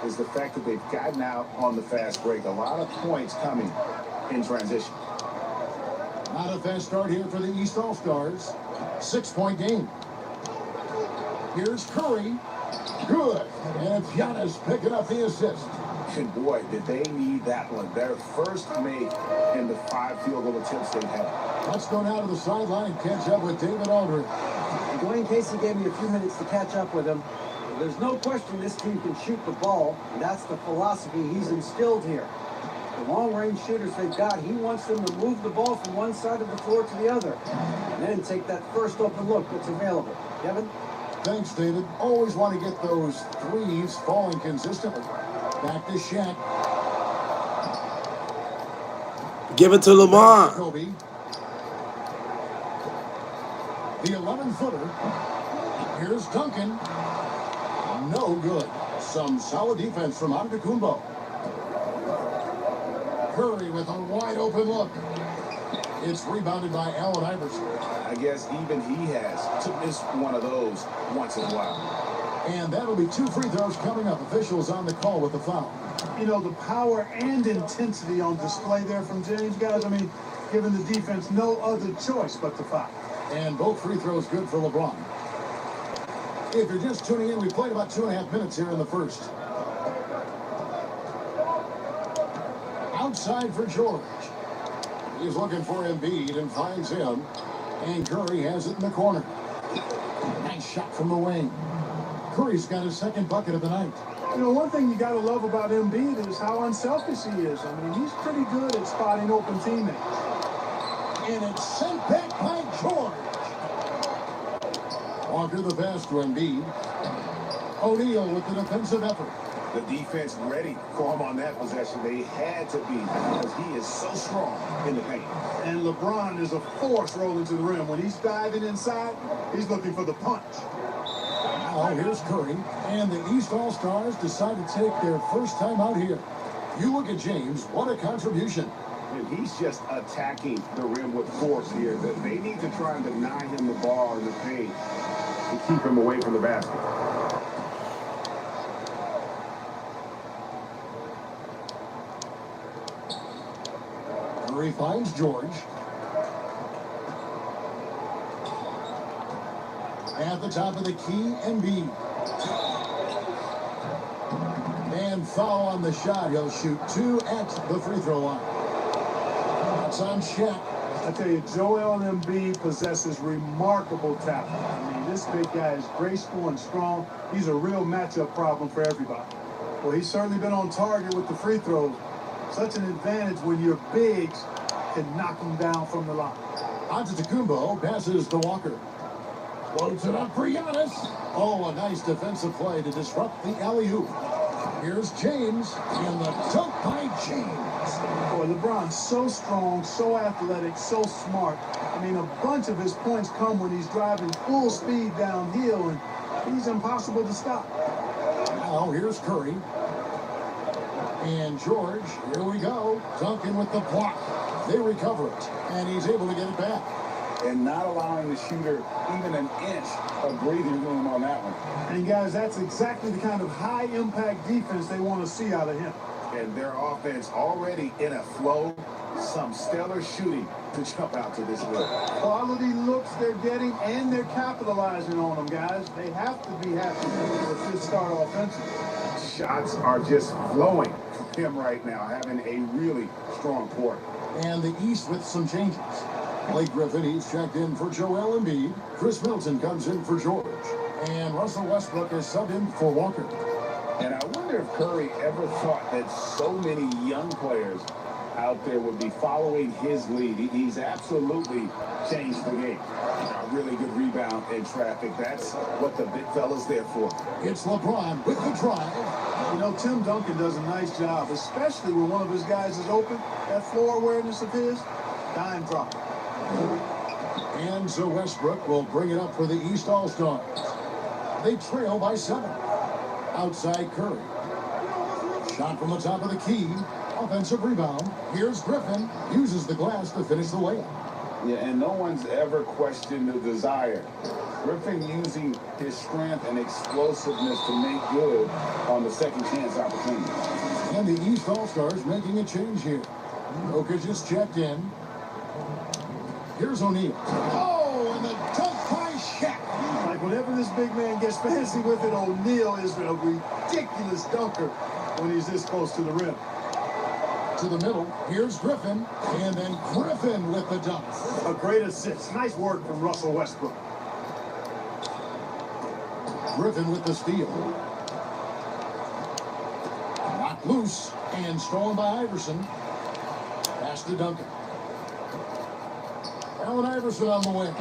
is the fact that they've gotten out on the fast break. A lot of points coming in transition. Not a fast start here for the East All-Stars. 6-point game. Here's Curry. Good. And Giannis picking up the assist. And boy, did they need that one. Their first make in the 5 field goal attempts they've had. Let's go now to the sideline and catch up with David Aldridge. Dwayne Casey gave me a few minutes to catch up with him. There's no question this team can shoot the ball, and that's the philosophy he's instilled here. The long-range shooters they've got, he wants them to move the ball from one side of the floor to the other, and then take that first open look that's available. Kevin? Thanks, David. Always want to get those threes falling consistently. Back to Shaq. Give it to Lamar. Kobe. The 11-footer. Here's Duncan. No good. Some solid defense from Antetokounmpo. Curry with a wide open look. It's rebounded by Allen Iverson. I guess even he has to miss one of those once in a while. And that'll be 2 free throws coming up. Officials on the call with the foul. You know, the power and intensity on display there from James, guys. I mean, giving the defense no other choice but to foul. And both free throws good for LeBron. If you're just tuning in, we played about 2.5 minutes here in the first. Outside for George. He's looking for Embiid and finds him. And Curry has it in the corner. Nice shot from the wing. Curry's got his second bucket of the night. You know, one thing you got to love about Embiid is how unselfish he is. I mean, he's pretty good at spotting open teammates. And it's sent back by George. Walker the pass to Embiid. O'Neal with the defensive effort. The defense ready for him on that possession. They had to be because he is so strong in the paint. And LeBron is a force rolling to the rim. When he's diving inside, he's looking for the punch. Now here's Curry. And the East All-Stars decide to take their first time out here. You look at James, what a contribution. And he's just attacking the rim with force here. That they need to try and deny him the ball in the paint to keep him away from the basket. Curry finds George. At the top of the key, Embiid. And foul on the shot. He'll shoot 2 at the free throw line. That's on Shaq. I tell you, Joel Embiid possesses remarkable talent. I mean, this big guy is graceful and strong. He's a real matchup problem for everybody. Well, he's certainly been on target with the free throws. Such an advantage when your bigs can knock him down from the line. Antetokounmpo passes to Walker. Floats it up for Giannis. Oh, a nice defensive play to disrupt the alley-oop. Here's James, and the dunk by James. Boy, LeBron's so strong, so athletic, so smart. I mean, a bunch of his points come when he's driving full speed downhill, and he's impossible to stop. Now here's Curry. And George, here we go. Duncan with the block. They recover it, and he's able to get it back. And not allowing the shooter even an inch of breathing room on that one. And guys, that's exactly the kind of high-impact defense they want to see out of him. And their offense already in a flow. Some stellar shooting to jump out to this league. Quality looks they're getting, and they're capitalizing on them, guys. They have to be happy with this start offensively. Shots are just flowing from him right now, having a really strong quarter. And the East with some changes. Blake Griffin, he's checked in for Joel Embiid. Chris Middleton comes in for George. And Russell Westbrook is subbed in for Walker. And I wonder if Curry ever thought that so many young players out there would be following his lead. He's absolutely changed the game. A really good rebound in traffic. That's what the big fella's there for. It's LeBron with the drive. You know, Tim Duncan does a nice job, especially when one of his guys is open. That floor awareness of his, dime drop. And so Westbrook will bring it up for the East All-Stars. They trail by 7. Outside Curry. Shot from the top of the key. Offensive rebound. Here's Griffin. Uses the glass to finish the layup. Yeah, and no one's ever questioned the desire. Griffin using his strength and explosiveness to make good on the second chance opportunity. And the East All-Stars making a change here. Jokic is checked in. Here's O'Neal. Oh, and the dunk by Shaq. Like whenever this big man gets fancy with it, O'Neal is a ridiculous dunker when he's this close to the rim. To the middle, here's Griffin, and then Griffin with the dunk. A great assist. Nice work from Russell Westbrook. Griffin with the steal. Knocked loose and stolen by Iverson. Pass to Duncan. Allen Iverson on the wing.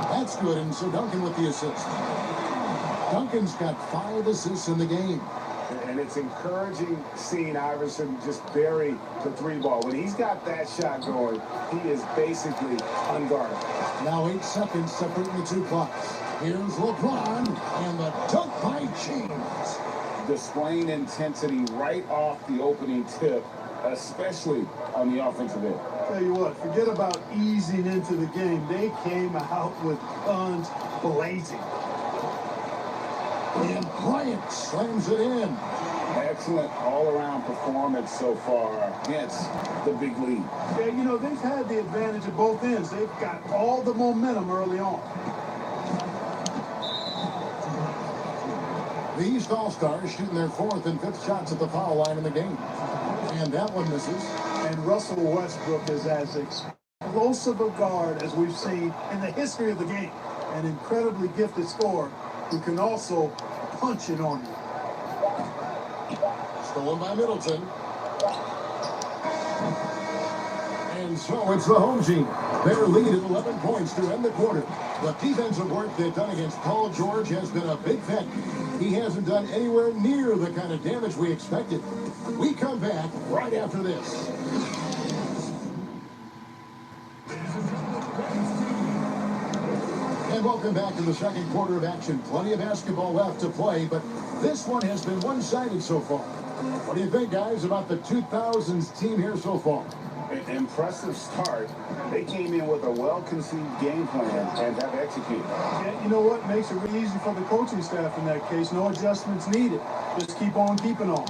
That's good, and so Duncan with the assist. Duncan's got 5 assists in the game. And it's encouraging seeing Iverson just bury the 3-ball. When he's got that shot going, he is basically unguardable. Now 8 seconds separating the 2 clocks. Here's LeBron, and the dunk by James. Displaying intensity right off the opening tip, especially on the offensive end. Tell you what, forget about easing into the game. They came out with guns blazing. And Bryant slams it in. Excellent all-around performance so far against the big lead. Yeah, you know, they've had the advantage at both ends. They've got all the momentum early on. The East All-Stars shooting their 4th and 5th shots at the foul line in the game. And that one misses. And Russell Westbrook is as explosive a guard as we've seen in the history of the game. An incredibly gifted scorer who can also punch it on you. Stolen by Middleton. And so it's the home team. Their lead at 11 points to end the quarter. The defensive work they've done against Paul George has been a big thing. He hasn't done anywhere near the kind of damage we expected. We come back right after this. And welcome back to the second quarter of action. Plenty of basketball left to play, but this one has been one-sided so far. What do you think, guys, about the 2000s team here so far? An impressive start. They came in with a well-conceived game plan and have executed. Yeah, you know what? Makes it really easy for the coaching staff in that case. No adjustments needed. Just keep on keeping on.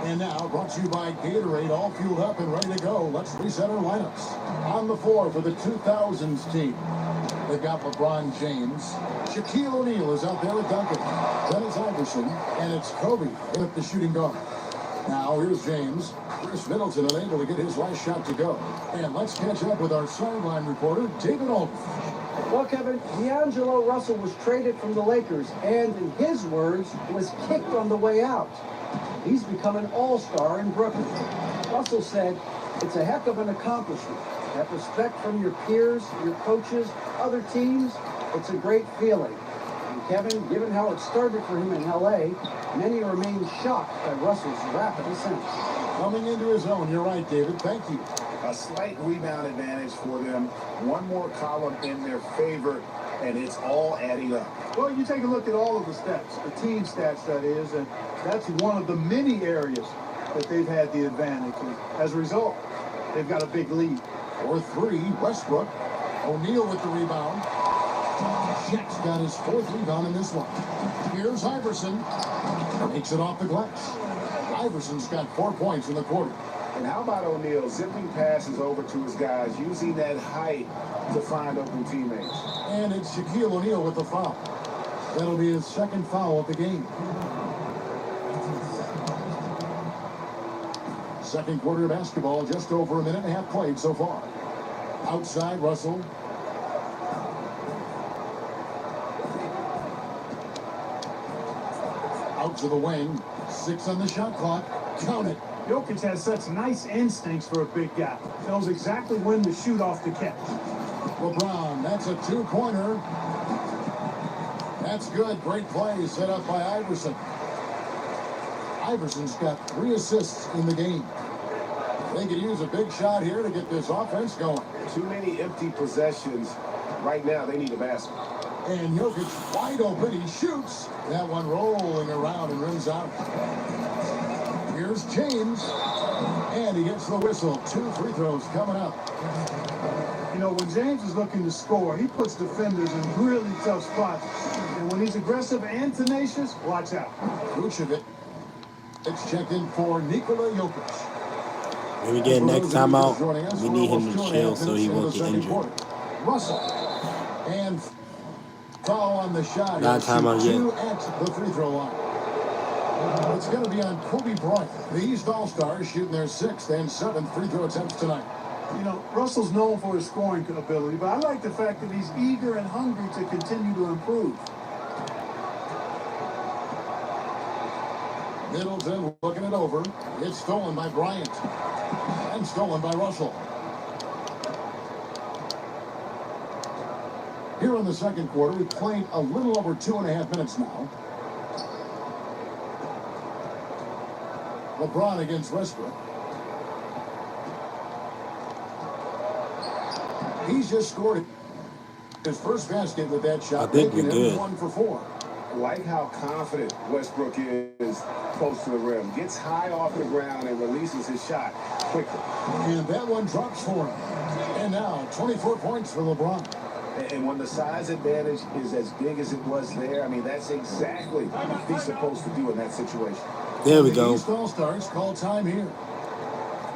And now, brought to you by Gatorade, all fueled up and ready to go. Let's reset our lineups. On the floor for the 2000s team. They've got LeBron James. Shaquille O'Neal is out there with Duncan. Then it's Iverson, and it's Kobe with the shooting guard. Now, here's James. Chris Middleton unable to get his last shot to go. And let's catch up with our sideline reporter, David Aldridge. Well, Kevin, D'Angelo Russell was traded from the Lakers and, in his words, was kicked on the way out. He's become an all-star in Brooklyn. Russell said, "It's a heck of an accomplishment. That respect from your peers, your coaches, other teams, it's a great feeling." And Kevin, given how it started for him in L.A., many remain shocked by Russell's rapid ascent. Coming into his own, you're right, David. Thank you. A slight rebound advantage for them. One more column in their favor, and it's all adding up. Well, you take a look at all of the stats, the team stats, that is, and that's one of the many areas that they've had the advantage. And as a result, they've got a big lead. For 3, Westbrook. O'Neal with the rebound. Shaq's got his 4th rebound in this one. Here's Iverson. Makes it off the glass. Iverson's got 4 points in the quarter. And how about O'Neal zipping passes over to his guys, using that height to find open teammates? And it's Shaquille O'Neal with the foul. That'll be his 2nd foul of the game. Second quarter of basketball, just over a minute and a half played so far. Outside, Russell. Out to the wing. 6 on the shot clock. Count it. Jokic has such nice instincts for a big guy. Knows exactly when to shoot off the catch. LeBron, that's a 2-pointer. That's good. Great play set up by Iverson. Iverson's got 3 assists in the game. They could use a big shot here to get this offense going. Too many empty possessions. Right now, they need a basket. And Jokic wide open. He shoots. That one rolling around and rims out. Here's James. And he gets the whistle. 2 free throws coming up. You know, when James is looking to score, he puts defenders in really tough spots. And when he's aggressive and tenacious, watch out. Vucevic. It's checked in for Nikola Jokic. When we get next time out, we need him to chill so he won't get injured. Russell. And foul on the shot. Not timeout yet. 2 at the free throw line. It's going to be on Kobe Bryant. The East All-Stars shooting their 6th and 7th free throw attempts tonight. You know, Russell's known for his scoring ability, but I like the fact that he's eager and hungry to continue to improve. Middleton looking it over. It's stolen by Bryant. And stolen by Russell. Here in the second quarter, we played a little over 2.5 minutes now. LeBron against Westbrook. He's just scored his first basket with that shot. I think we're making him good. 1 for 4. Like how confident Westbrook is close to the rim. Gets high off the ground and releases his shot quickly. And that one drops for him. And now 24 points for LeBron. And when the size advantage is as big as it was there, I mean, that's exactly what he's supposed to do in that situation. There we go. The East All-Stars call time here.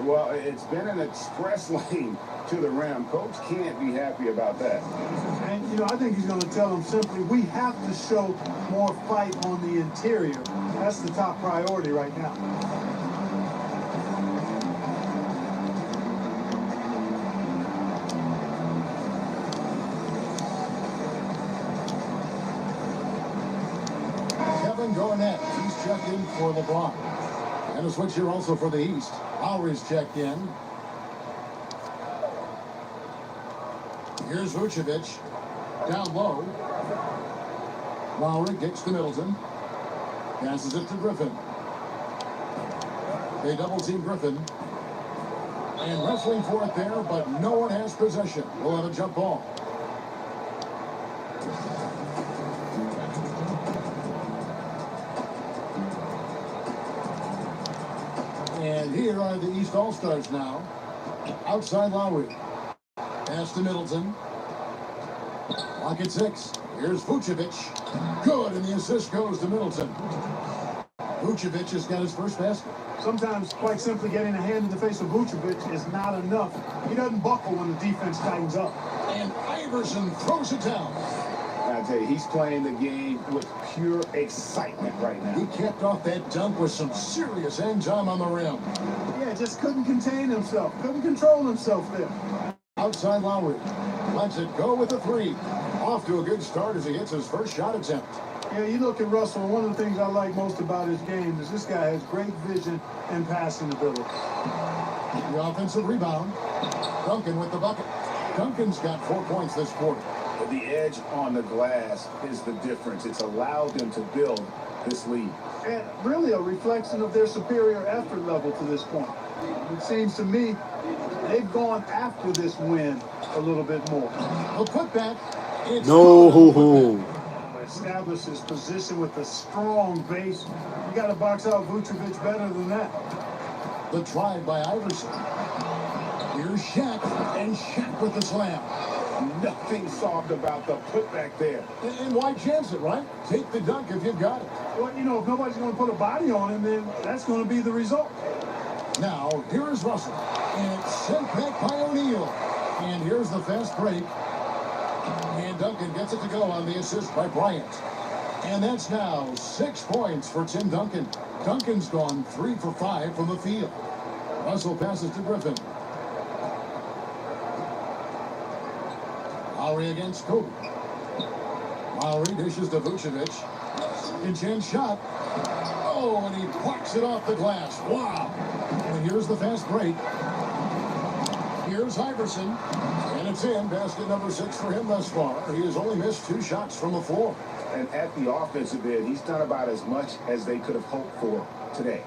Well, it's been an express lane to the rim. Coach can't be happy about that. And, you know, I think he's going to tell them simply, we have to show more fight on the interior. That's the top priority right now. Kevin Garnett, he's checked in for LeBron. And a switch here also for the East. Lowry's checked in. Here's Vucevic. Down low. Lowry kicks to Middleton. Passes it to Griffin. They double team Griffin. And wrestling for it there, but no one has possession. We'll have a jump ball. And here are the East All-Stars now. Outside Lowry. Pass to Middleton. Clock at 6. Here's Vucevic. Good, and the assist goes to Middleton. Vucevic has got his first basket. Sometimes, quite simply, getting a hand in the face of Vucevic is not enough. He doesn't buckle when the defense tightens up. And Iverson throws it down. I tell you, he's playing the game with pure excitement right now. He kept off that dunk with some serious end time on the rim. Yeah, just couldn't contain himself. Couldn't control himself there. Outside Lowry. Lets it go with a 3. Off to a good start as he gets his first shot attempt. Yeah, you look at Russell, and one of the things I like most about his game is this guy has great vision and passing ability. The offensive rebound. Duncan with the bucket. Duncan's got 4 points this quarter. The edge on the glass is the difference. It's allowed them to build this lead. And really a reflection of their superior effort level to this point. It seems to me they've gone after this win a little bit more. A putback. No. Establish his position with a strong base. You got to box out Vucevic better than that. The drive by Iverson. Here's Shaq, and Shaq with the slam. Nothing soft about the putback there. And why chance it, right? Take the dunk if you've got it. Well, you know, if nobody's going to put a body on him, then that's going to be the result. Now, here is Russell. And it's sent back by O'Neal. And here's the fast break. And Duncan gets it to go on the assist by Bryant. And that's now 6 points for Tim Duncan. Duncan's gone 3 for 5 from the field. Russell passes to Griffin. Lowry against Kobe. Lowry dishes to Vucevic. Second chance shot. Oh, and he plucks it off the glass. Wow. And here's the fast break. Here's Iverson. And it's in. Basket number 6 for him thus far. He has only missed 2 shots from the floor. And at the offensive end, he's done about as much as they could have hoped for today.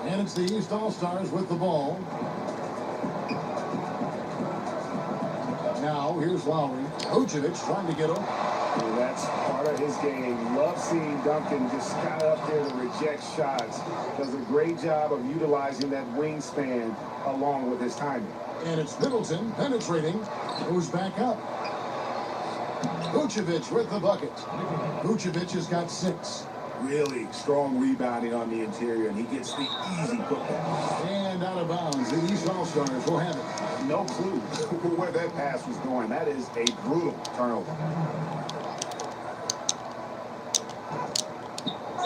And it's the East All-Stars with the ball. Now, here's Lowry. Vucevic trying to get him. And that's part of his game. Love seeing Duncan just kind of up there to reject shots. Does a great job of utilizing that wingspan along with his timing. And it's Middleton penetrating. Goes back up. Vucevic with the bucket. Vucevic has got 6. Really strong rebounding on the interior, and he gets the easy putback. And out of bounds. The East All-Stars will have it. No clue where that pass was going. That is a brutal turnover.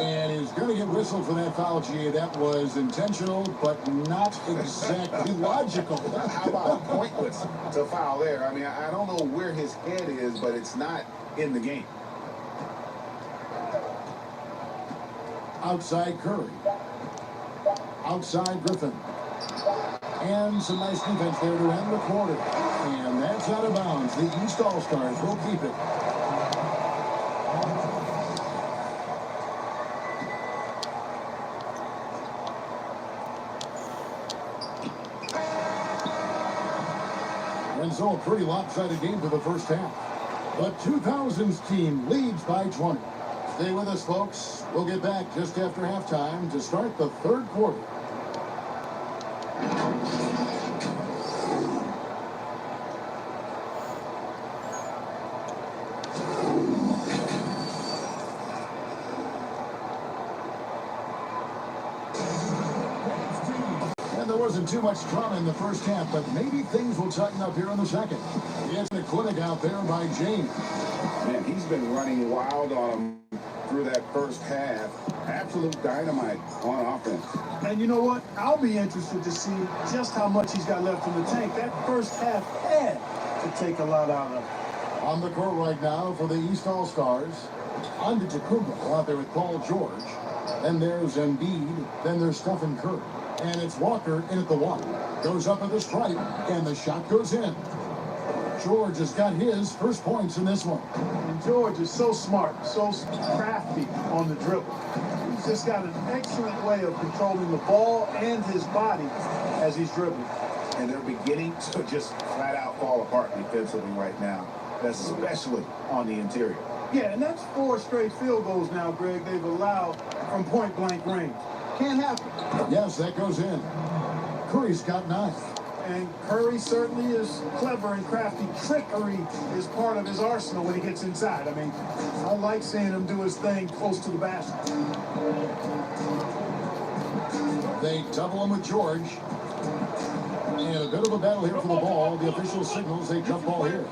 And he's going to get whistled for that foul, G. That was intentional, but not exactly logical. How about pointless to foul there? I mean, I don't know where his head is, but it's not in the game. Outside Curry. Outside Griffin. And some nice defense there to end the quarter. And that's out of bounds. The East All-Stars will keep it. And so a pretty lopsided game for the first half. The 2000s team leads by 20. Stay with us, folks. We'll get back just after halftime to start the third quarter. And there wasn't too much drama in the first half, but maybe things will tighten up here in the second. It's a clinic out there by James. Man, he's been running wild on him through that first half. Absolute dynamite on offense. And you know what? I'll be interested to see just how much he's got left in the tank. That first half had to take a lot out of him. On the court right now for the East All-Stars, Antetokounmpo out there with Paul George. Then there's Embiid. Then there's Stephen Curry. And it's Walker in at the one. Goes up at the stripe, and the shot goes in. George has got his first points in this one. And George is so smart, so crafty on the dribble. He's just got an excellent way of controlling the ball and his body as he's dribbling. And they're beginning to just flat out fall apart defensively right now, especially on the interior. Yeah, and that's 4 straight field goals now, Greg, they've allowed from point-blank range. Can't happen. Yes, that goes in. Curry's got 9. And Curry certainly is clever and crafty. Trickery is part of his arsenal when he gets inside. I mean, I like seeing him do his thing close to the basket. They double him with George. And a bit of a battle here for the ball. The official signals a jump ball here.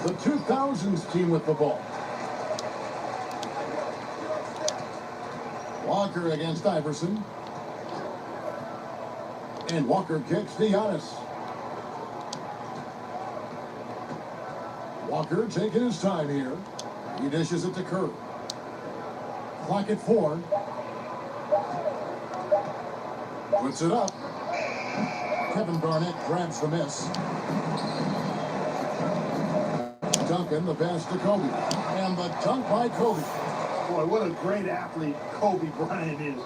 The 2000s team with the ball. Walker against Iverson. And Walker kicks to Giannis. Walker taking his time here. He dishes it to Curry. Clock at 4. Puts it up. Kevin Garnett grabs the miss. Duncan, the pass to Kobe. And the dunk by Kobe. Boy, what a great athlete Kobe Bryant is.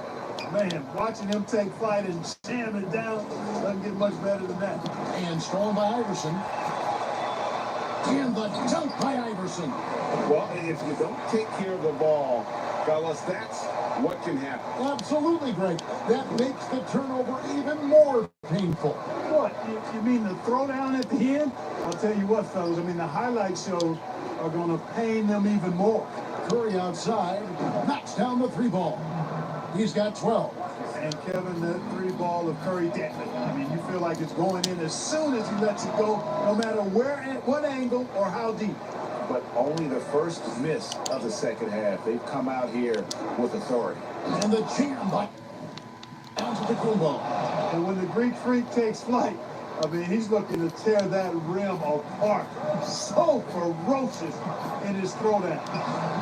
Man, watching him take flight and jam it down doesn't get much better than that. And stolen by Iverson. And the dunk by Iverson. Well, if you don't take care of the ball, fellas, that's what can happen. Absolutely great. That makes the turnover even more painful. What? You mean the throwdown at the end? I'll tell you what, fellas. I mean, the highlight shows are going to pain them even more. Curry outside, knocks down the 3 ball. He's got 12. And Kevin, that 3 ball of Curry deadly. I mean, you feel like it's going in as soon as he lets it go, no matter where, at what angle, or how deep. but only the first miss of the second half. They've come out here with authority. And the jam by Antetokounmpo. And when the Greek Freak takes flight, I mean, he's looking to tear that rim apart. So ferocious in his throwdown.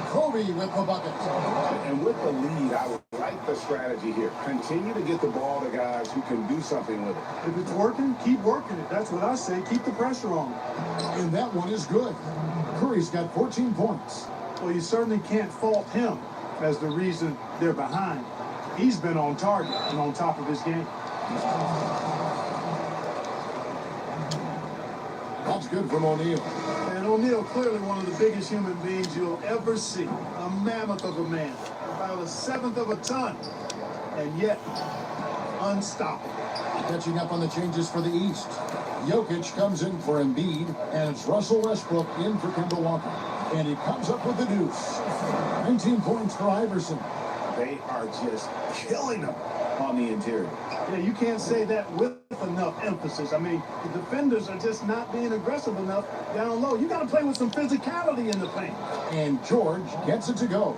Kobe with the bucket. And with the lead, I would like the strategy here. Continue to get the ball to guys who can do something with it. If it's working, keep working it. That's what I say. Keep the pressure on. And that one is good. Curry's got 14 points. Well, you certainly can't fault him as the reason they're behind. He's been on target and on top of his game. That's good from O'Neal. And O'Neal, clearly one of the biggest human beings you'll ever see. A mammoth of a man, about a seventh of a ton, and yet unstoppable. Catching up on the changes for the East. Jokic comes in for Embiid, and it's Russell Westbrook in for Kemba Walker. And he comes up with the deuce. 19 points for Iverson. They are just killing them on the interior. Yeah, you can't say that with enough emphasis. I mean, the defenders are just not being aggressive enough down low. You got to play with some physicality in the paint. And George gets it to go.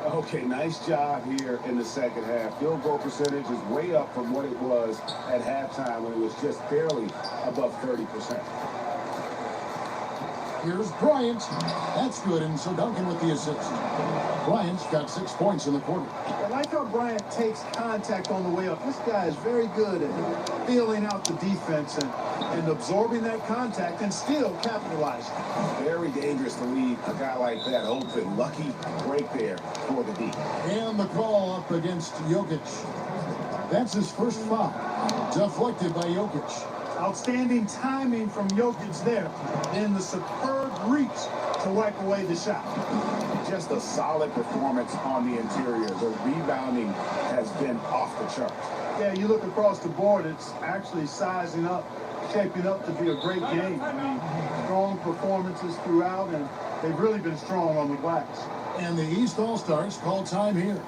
Okay, nice job here in the second half. Field goal percentage is way up from what it was at halftime when it was just barely above 30%. Here's Bryant. That's good, and so Duncan with the assist. Bryant's got 6 points in the quarter. I like how Bryant takes contact on the way up. This guy is very good at feeling out the defense and absorbing that contact and still capitalizing. Very dangerous to leave a guy like that open. Lucky break there for the D. And the call up against Jokic. That's his first foul. Deflected by Jokic. Outstanding timing from Jokic there. Then the superb reach to wipe away the shot. Just a solid performance on the interior. The rebounding has been off the charts. Yeah, you look across the board, it's actually sizing up, shaping up to be a great game. I mean, strong performances throughout, and they've really been strong on the glass. And the East All-Stars call time here.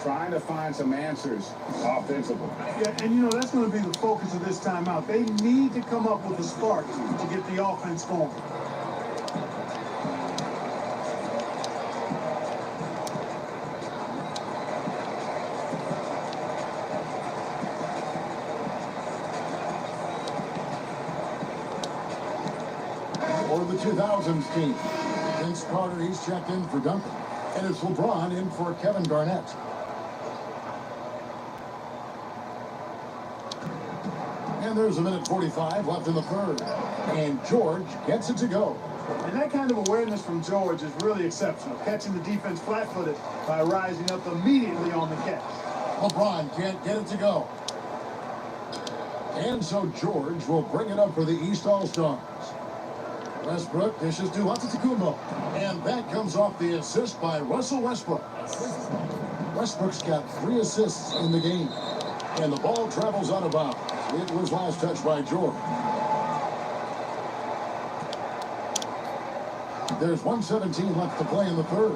Trying to find some answers offensively. Yeah, and you know, that's going to be the focus of this timeout. They need to come up with a spark to get the offense going. Or the 2000s team. Vince Carter, he's checked in for Duncan. And it's LeBron in for Kevin Garnett. And there's a minute 45 left in the third. And George gets it to go. And that kind of awareness from George is really exceptional. Catching the defense flat-footed by rising up immediately on the catch. LeBron can't get it to go. And so George will bring it up for the East All-Stars. Westbrook dishes to Antetokounmpo. And that comes off the assist by Russell Westbrook. Westbrook's got 3 assists in the game. And the ball travels out of bounds. It was last touched by George. There's 1:17 left to play in the third.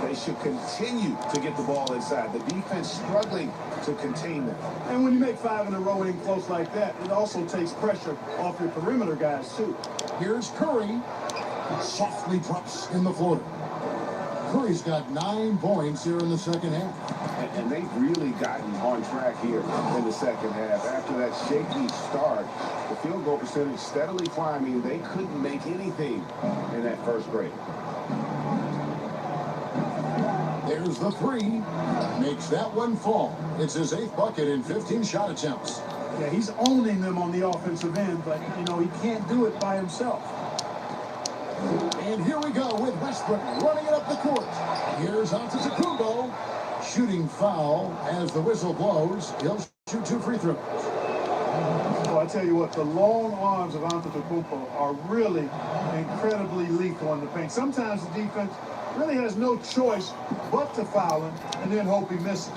They should continue to get the ball inside. The defense struggling to contain them. And when you make 5 in a row in close like that, it also takes pressure off your perimeter guys, too. Here's Curry. Softly drops in the floater. Curry's got 9 points here in the second half. And they've really gotten on track here in the second half. After that shaky start, the field goal percentage steadily climbing. They couldn't make anything in that first break. There's the 3. Makes that one fall. It's his 8th bucket in 15 shot attempts. Yeah, he's owning them on the offensive end, but, you know, he can't do it by himself. And here we go with Westbrook running it up the court. Here's Antetokounmpo. Shooting foul as the whistle blows. He'll shoot 2 free throws. Well, I tell you what, the long arms of Antetokounmpo are really incredibly lethal in the paint. Sometimes the defense really has no choice but to foul him and then hope he misses.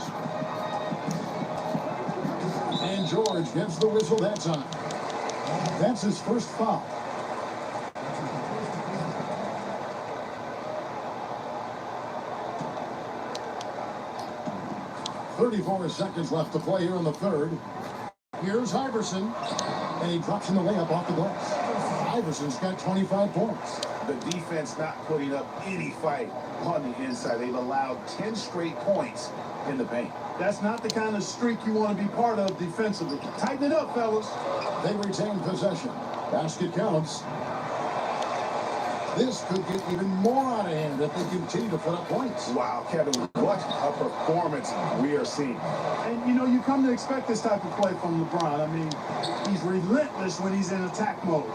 And George gets the whistle that time. That's his first foul. .34 seconds left to play here in the third. Here's Iverson, and he drops in the layup off the glass. Iverson's got 25 points. The defense not putting up any fight on the inside. They've allowed 10 straight points in the paint. That's not the kind of streak you want to be part of defensively. Tighten it up, fellas. They retain possession. Basket counts. This could get even more out of hand if they continue to put up points. Wow, Kevin, what a performance we are seeing. And, you know, you come to expect this type of play from LeBron. I mean, he's relentless when he's in attack mode.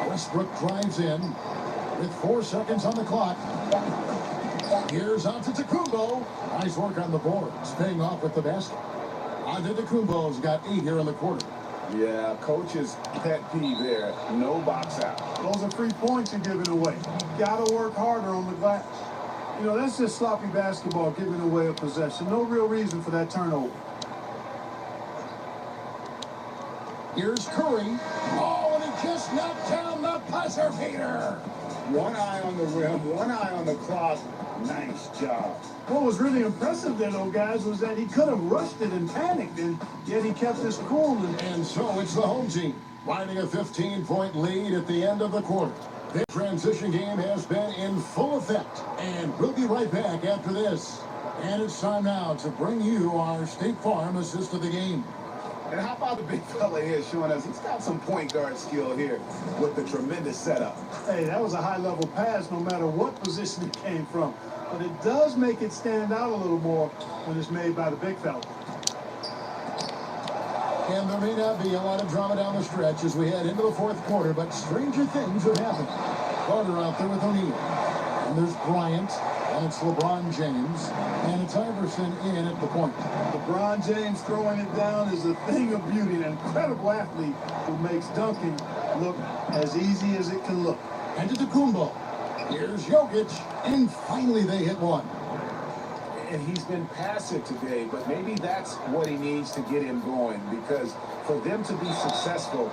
Westbrook drives in with 4 seconds on the clock. Here's Antetokounmpo. Nice work on the boards, paying off with the basket. Antetokounmpo's got 8 here in the quarter. Yeah, coach's pet peeve there. No box out. Those are free points you're giving away. Gotta work harder on the glass. You know, that's just sloppy basketball, giving away a possession. No real reason for that turnover. Here's Curry. Oh, and he just knocked down the buzzer beater. One eye on the rim, one eye on the clock. Nice job. What was really impressive there, though, guys, was that he could have rushed it and panicked, and yet he kept his cool. And so it's the home team, riding a 15-point lead at the end of the quarter. This transition game has been in full effect, and we'll be right back after this. And it's time now to bring you our State Farm assist of the game. And how about the big fella here showing us he's got some point guard skill here with the tremendous setup. Hey, that was a high-level pass no matter what position it came from. But it does make it stand out a little more when it's made by the big fella. And there may not be a lot of drama down the stretch as we head into the fourth quarter, but stranger things have happened. Carter out there with O'Neal. And there's Bryant, and it's LeBron James, and it's Iverson in at the point. LeBron James throwing it down is a thing of beauty, an incredible athlete who makes dunking look as easy as it can look. And to Antetokounmpo. Here's Jokic, and finally they hit one. And he's been passive today, but maybe that's what he needs to get him going, because for them to be successful,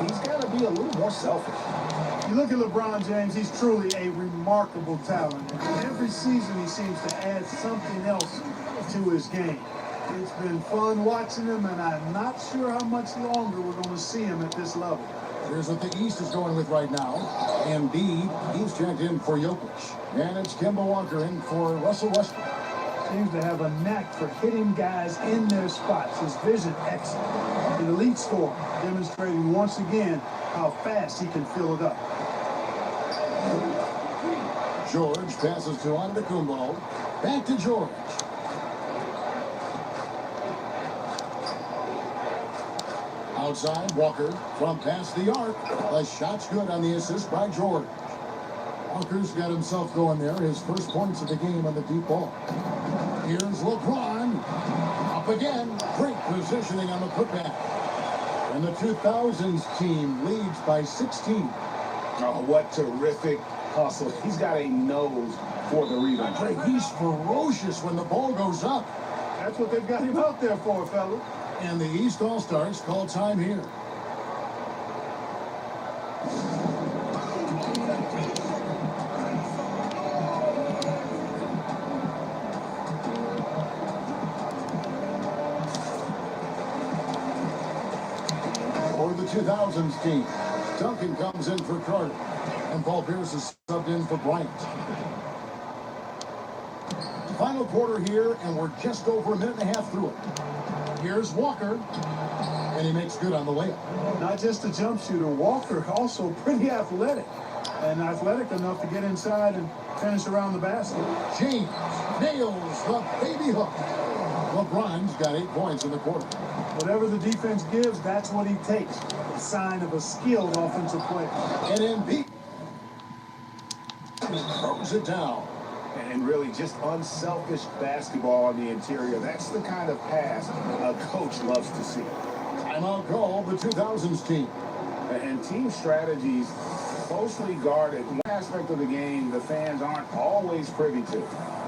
he's got to be a little more selfish. You look at LeBron James, he's truly a remarkable talent. And every season he seems to add something else to his game. It's been fun watching him, and I'm not sure how much longer we're going to see him at this level. Here's what the East is going with right now. Embiid, he's checked in for Jokic. And it's Kemba Walker in for Russell Westbrook. Seems to have a knack for hitting guys in their spots. His vision excellent. An elite scorer, demonstrating once again how fast he can fill it up. George passes to Antetokounmpo. Back to George. Outside, Walker from past the arc. The shot's good on the assist by George. Walker's got himself going there. His first points of the game on the deep ball. Here's LeBron. Up again. Great positioning on the putback. And the 2000s team leads by 16. Oh, what terrific hustle. He's got a nose for the rebound. He's ferocious when the ball goes up. That's what they've got him out there for, fella. And the East All-Stars call time here. For the 2000s team, Duncan comes in for Carter, and Paul Pierce is subbed in for Bryant. Final quarter here, and we're just over a minute and a half through it. Here's Walker, and he makes good on the layup. Not just a jump shooter, Walker also pretty athletic, and athletic enough to get inside and finish around the basket. James nails the baby hook. LeBron's got 8 points in the quarter. Whatever the defense gives, that's what he takes. A sign of a skilled offensive player. And Embiid throws it down. And really just unselfish basketball on the interior. That's the kind of pass a coach loves to see. Timeout call, the 2000s team. And team strategies closely guarded. One aspect of the game the fans aren't always privy to.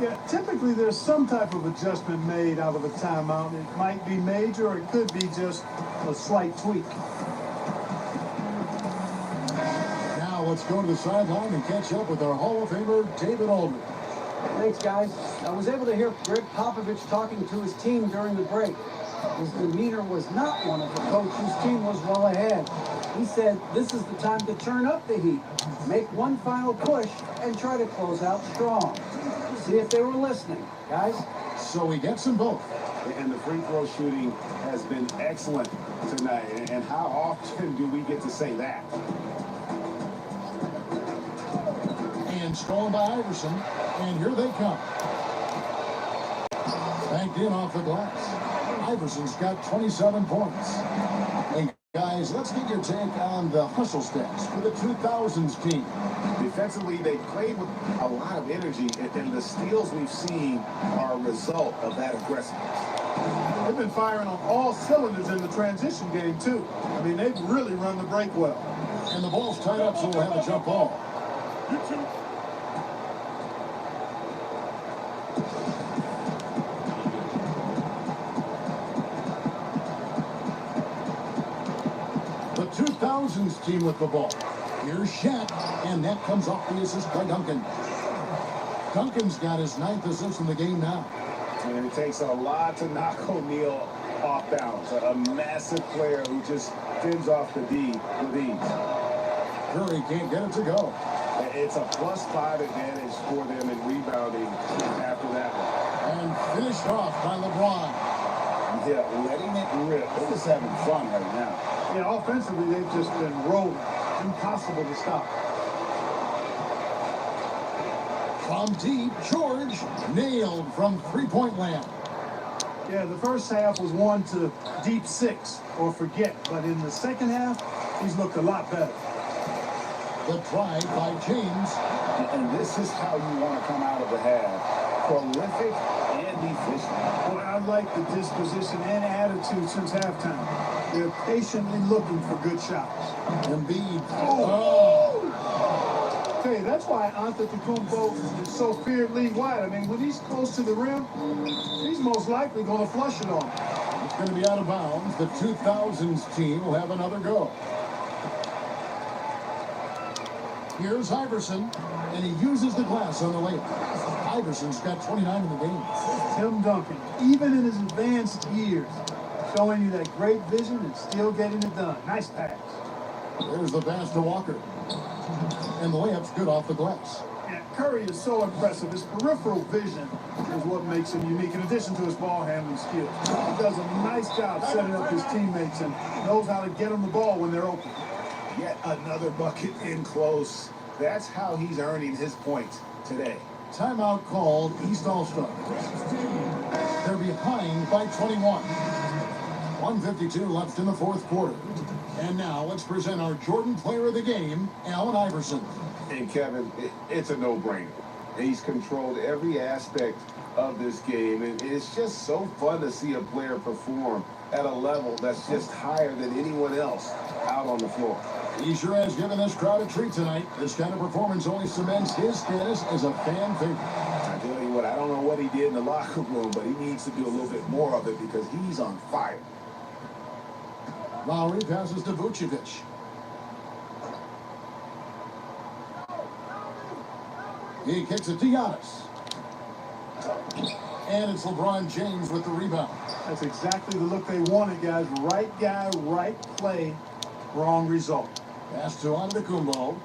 Yeah, typically there's some type of adjustment made out of a timeout. It might be major, or it could be just a slight tweak. Now let's go to the sideline and catch up with our Hall of Famer, David Aldridge. Thanks, guys. I was able to hear Greg Popovich talking to his team during the break. His demeanor was not one of the coach whose team was well ahead. He said this is the time to turn up the heat, make one final push, and try to close out strong. See if they were listening, guys. So he gets them both. And the free throw shooting has been excellent tonight. And how often do we get to say that? And stolen by Iverson. And here they come. Banked in off the glass. Iverson's got 27 points. Hey, guys, let's get your take on the hustle stats for the 2000s team. Defensively, they played with a lot of energy, and the steals we've seen are a result of that aggressiveness. They've been firing on all cylinders in the transition game, too. I mean, they've really run the break well. And the ball's tied up, so we'll have a jump ball. The 2000s team with the ball. Here's Shaq, and that comes off the assist by Duncan. Duncan's got his 9th assist in the game now. And it takes a lot to knock O'Neal off balance. A massive player who just fins off the D with ease. Curry can't get it to go. It's a +5 advantage for them in rebounding after that one. And finished off by LeBron. Yeah, letting it rip. They're just having fun right now. Yeah, offensively, they've just been rolling. Impossible to stop. From deep, George nailed from three-point land. Yeah, the first half was one to deep 6 or forget. But in the second half, he's looked a lot better. The drive by James. And this is how you want to come out of the half. Prolific and efficient. Boy, I like the disposition and attitude since halftime. They're patiently looking for good shots. Embiid. Hey, that's why ANTHEM is so feared league-wide. I mean, when he's close to the rim, he's most likely going to flush it on him. It's going to be out of bounds. The 2000s team will have another go. Here's Iverson, and he uses the glass on the layup. Iverson's got 29 in the game. Tim Duncan, even in his advanced years, showing you that great vision and still getting it done. Nice pass. There's the pass to Walker. And the layup's good off the glass. Yeah, Curry is so impressive. His peripheral vision is what makes him unique, in addition to his ball handling skills. He does a nice job setting up his teammates and knows how to get them the ball when they're open. Yet another bucket in close. That's how he's earning his points today. Timeout called East All-Stars. They're behind by 21. 1:52 left in the fourth quarter. And now let's present our Jordan Player of the Game, Allen Iverson. And Kevin, it's a no-brainer. He's controlled every aspect of this game, and it's just so fun to see a player perform at a level that's just higher than anyone else out on the floor. He sure has given this crowd a treat tonight. This kind of performance only cements his status as a fan favorite. I tell you what, I don't know what he did in the locker room, but he needs to do a little bit more of it because he's on fire. Lowry passes to Vucevic. He kicks it to Giannis. And it's LeBron James with the rebound. That's exactly the look they wanted, guys. Right guy, right play, wrong result. Pass to Antetokounmpo.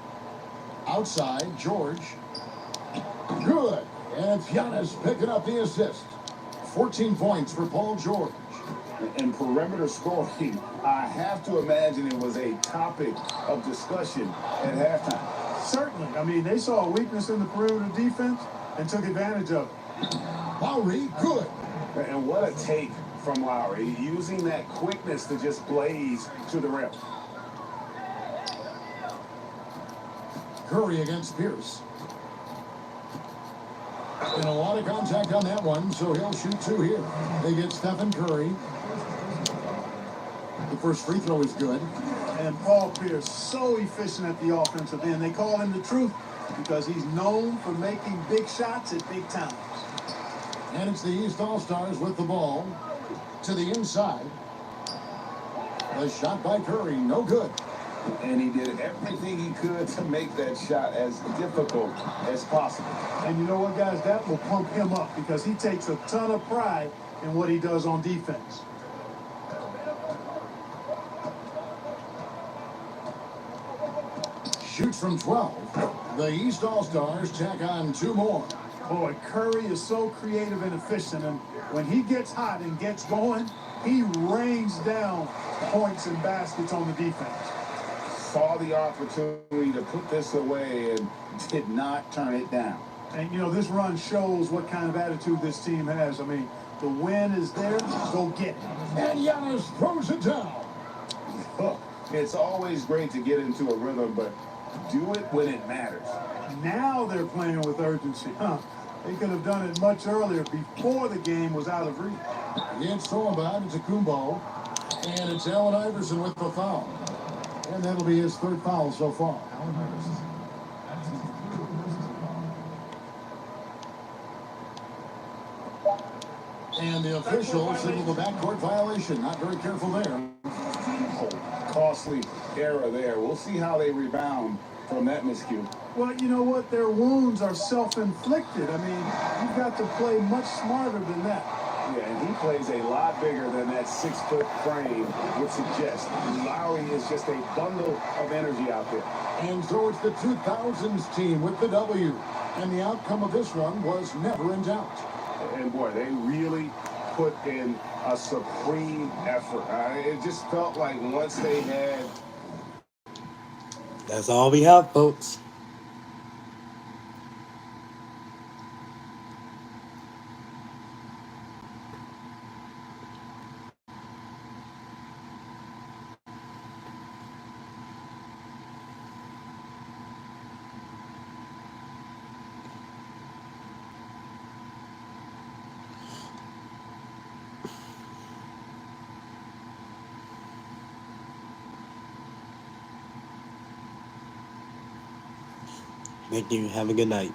Outside, George. Good. And it's Giannis picking up the assist. 14 points for Paul George. And perimeter scoring, I have to imagine it was a topic of discussion at halftime. Certainly. I mean, they saw a weakness in the perimeter defense and took advantage of it. Lowry, good. And what a take from Lowry, using that quickness to just blaze to the rim. Curry against Pierce. And a lot of contact on that one, so he'll shoot two here. They get Stephen Curry. The first free throw is good. And Paul Pierce, so efficient at the offensive end. They call him the truth because he's known for making big shots at big times. And it's the East All-Stars with the ball to the inside. The shot by Curry, no good. And he did everything he could to make that shot as difficult as possible. And you know what, guys? That will pump him up because he takes a ton of pride in what he does on defense. shoots from 12. The East All-Stars tack on 2 more. Boy, Curry is so creative and efficient, and when he gets hot and gets going, he rains down points and baskets on the defense. Saw the opportunity to put this away and did not turn it down. And, you know, this run shows what kind of attitude this team has. I mean, the win is there, go get it. And Giannis throws it down. Look, it's always great to get into a rhythm, but do it when it matters. Now they're playing with urgency, huh? They could have done it much earlier, before the game was out of reach. It's Soabad, it's Akumbo, and it's Allen Iverson with the foul. And that'll be his 3rd foul so far. And the official signaled the backcourt violation. Not very careful there. Oh, costly error there. We'll see how they rebound from that miscue. Well, you know what? Their wounds are self-inflicted. I mean, you've got to play much smarter than that. Yeah, and he plays a lot bigger than that 6-foot frame would suggest. Lowry is just a bundle of energy out there. And so it's the 2000s team with the W. And the outcome of this one was never in doubt. And boy, they really put in a supreme effort. It just felt like once they had... That's all we have, folks. Thank you. Have a good night.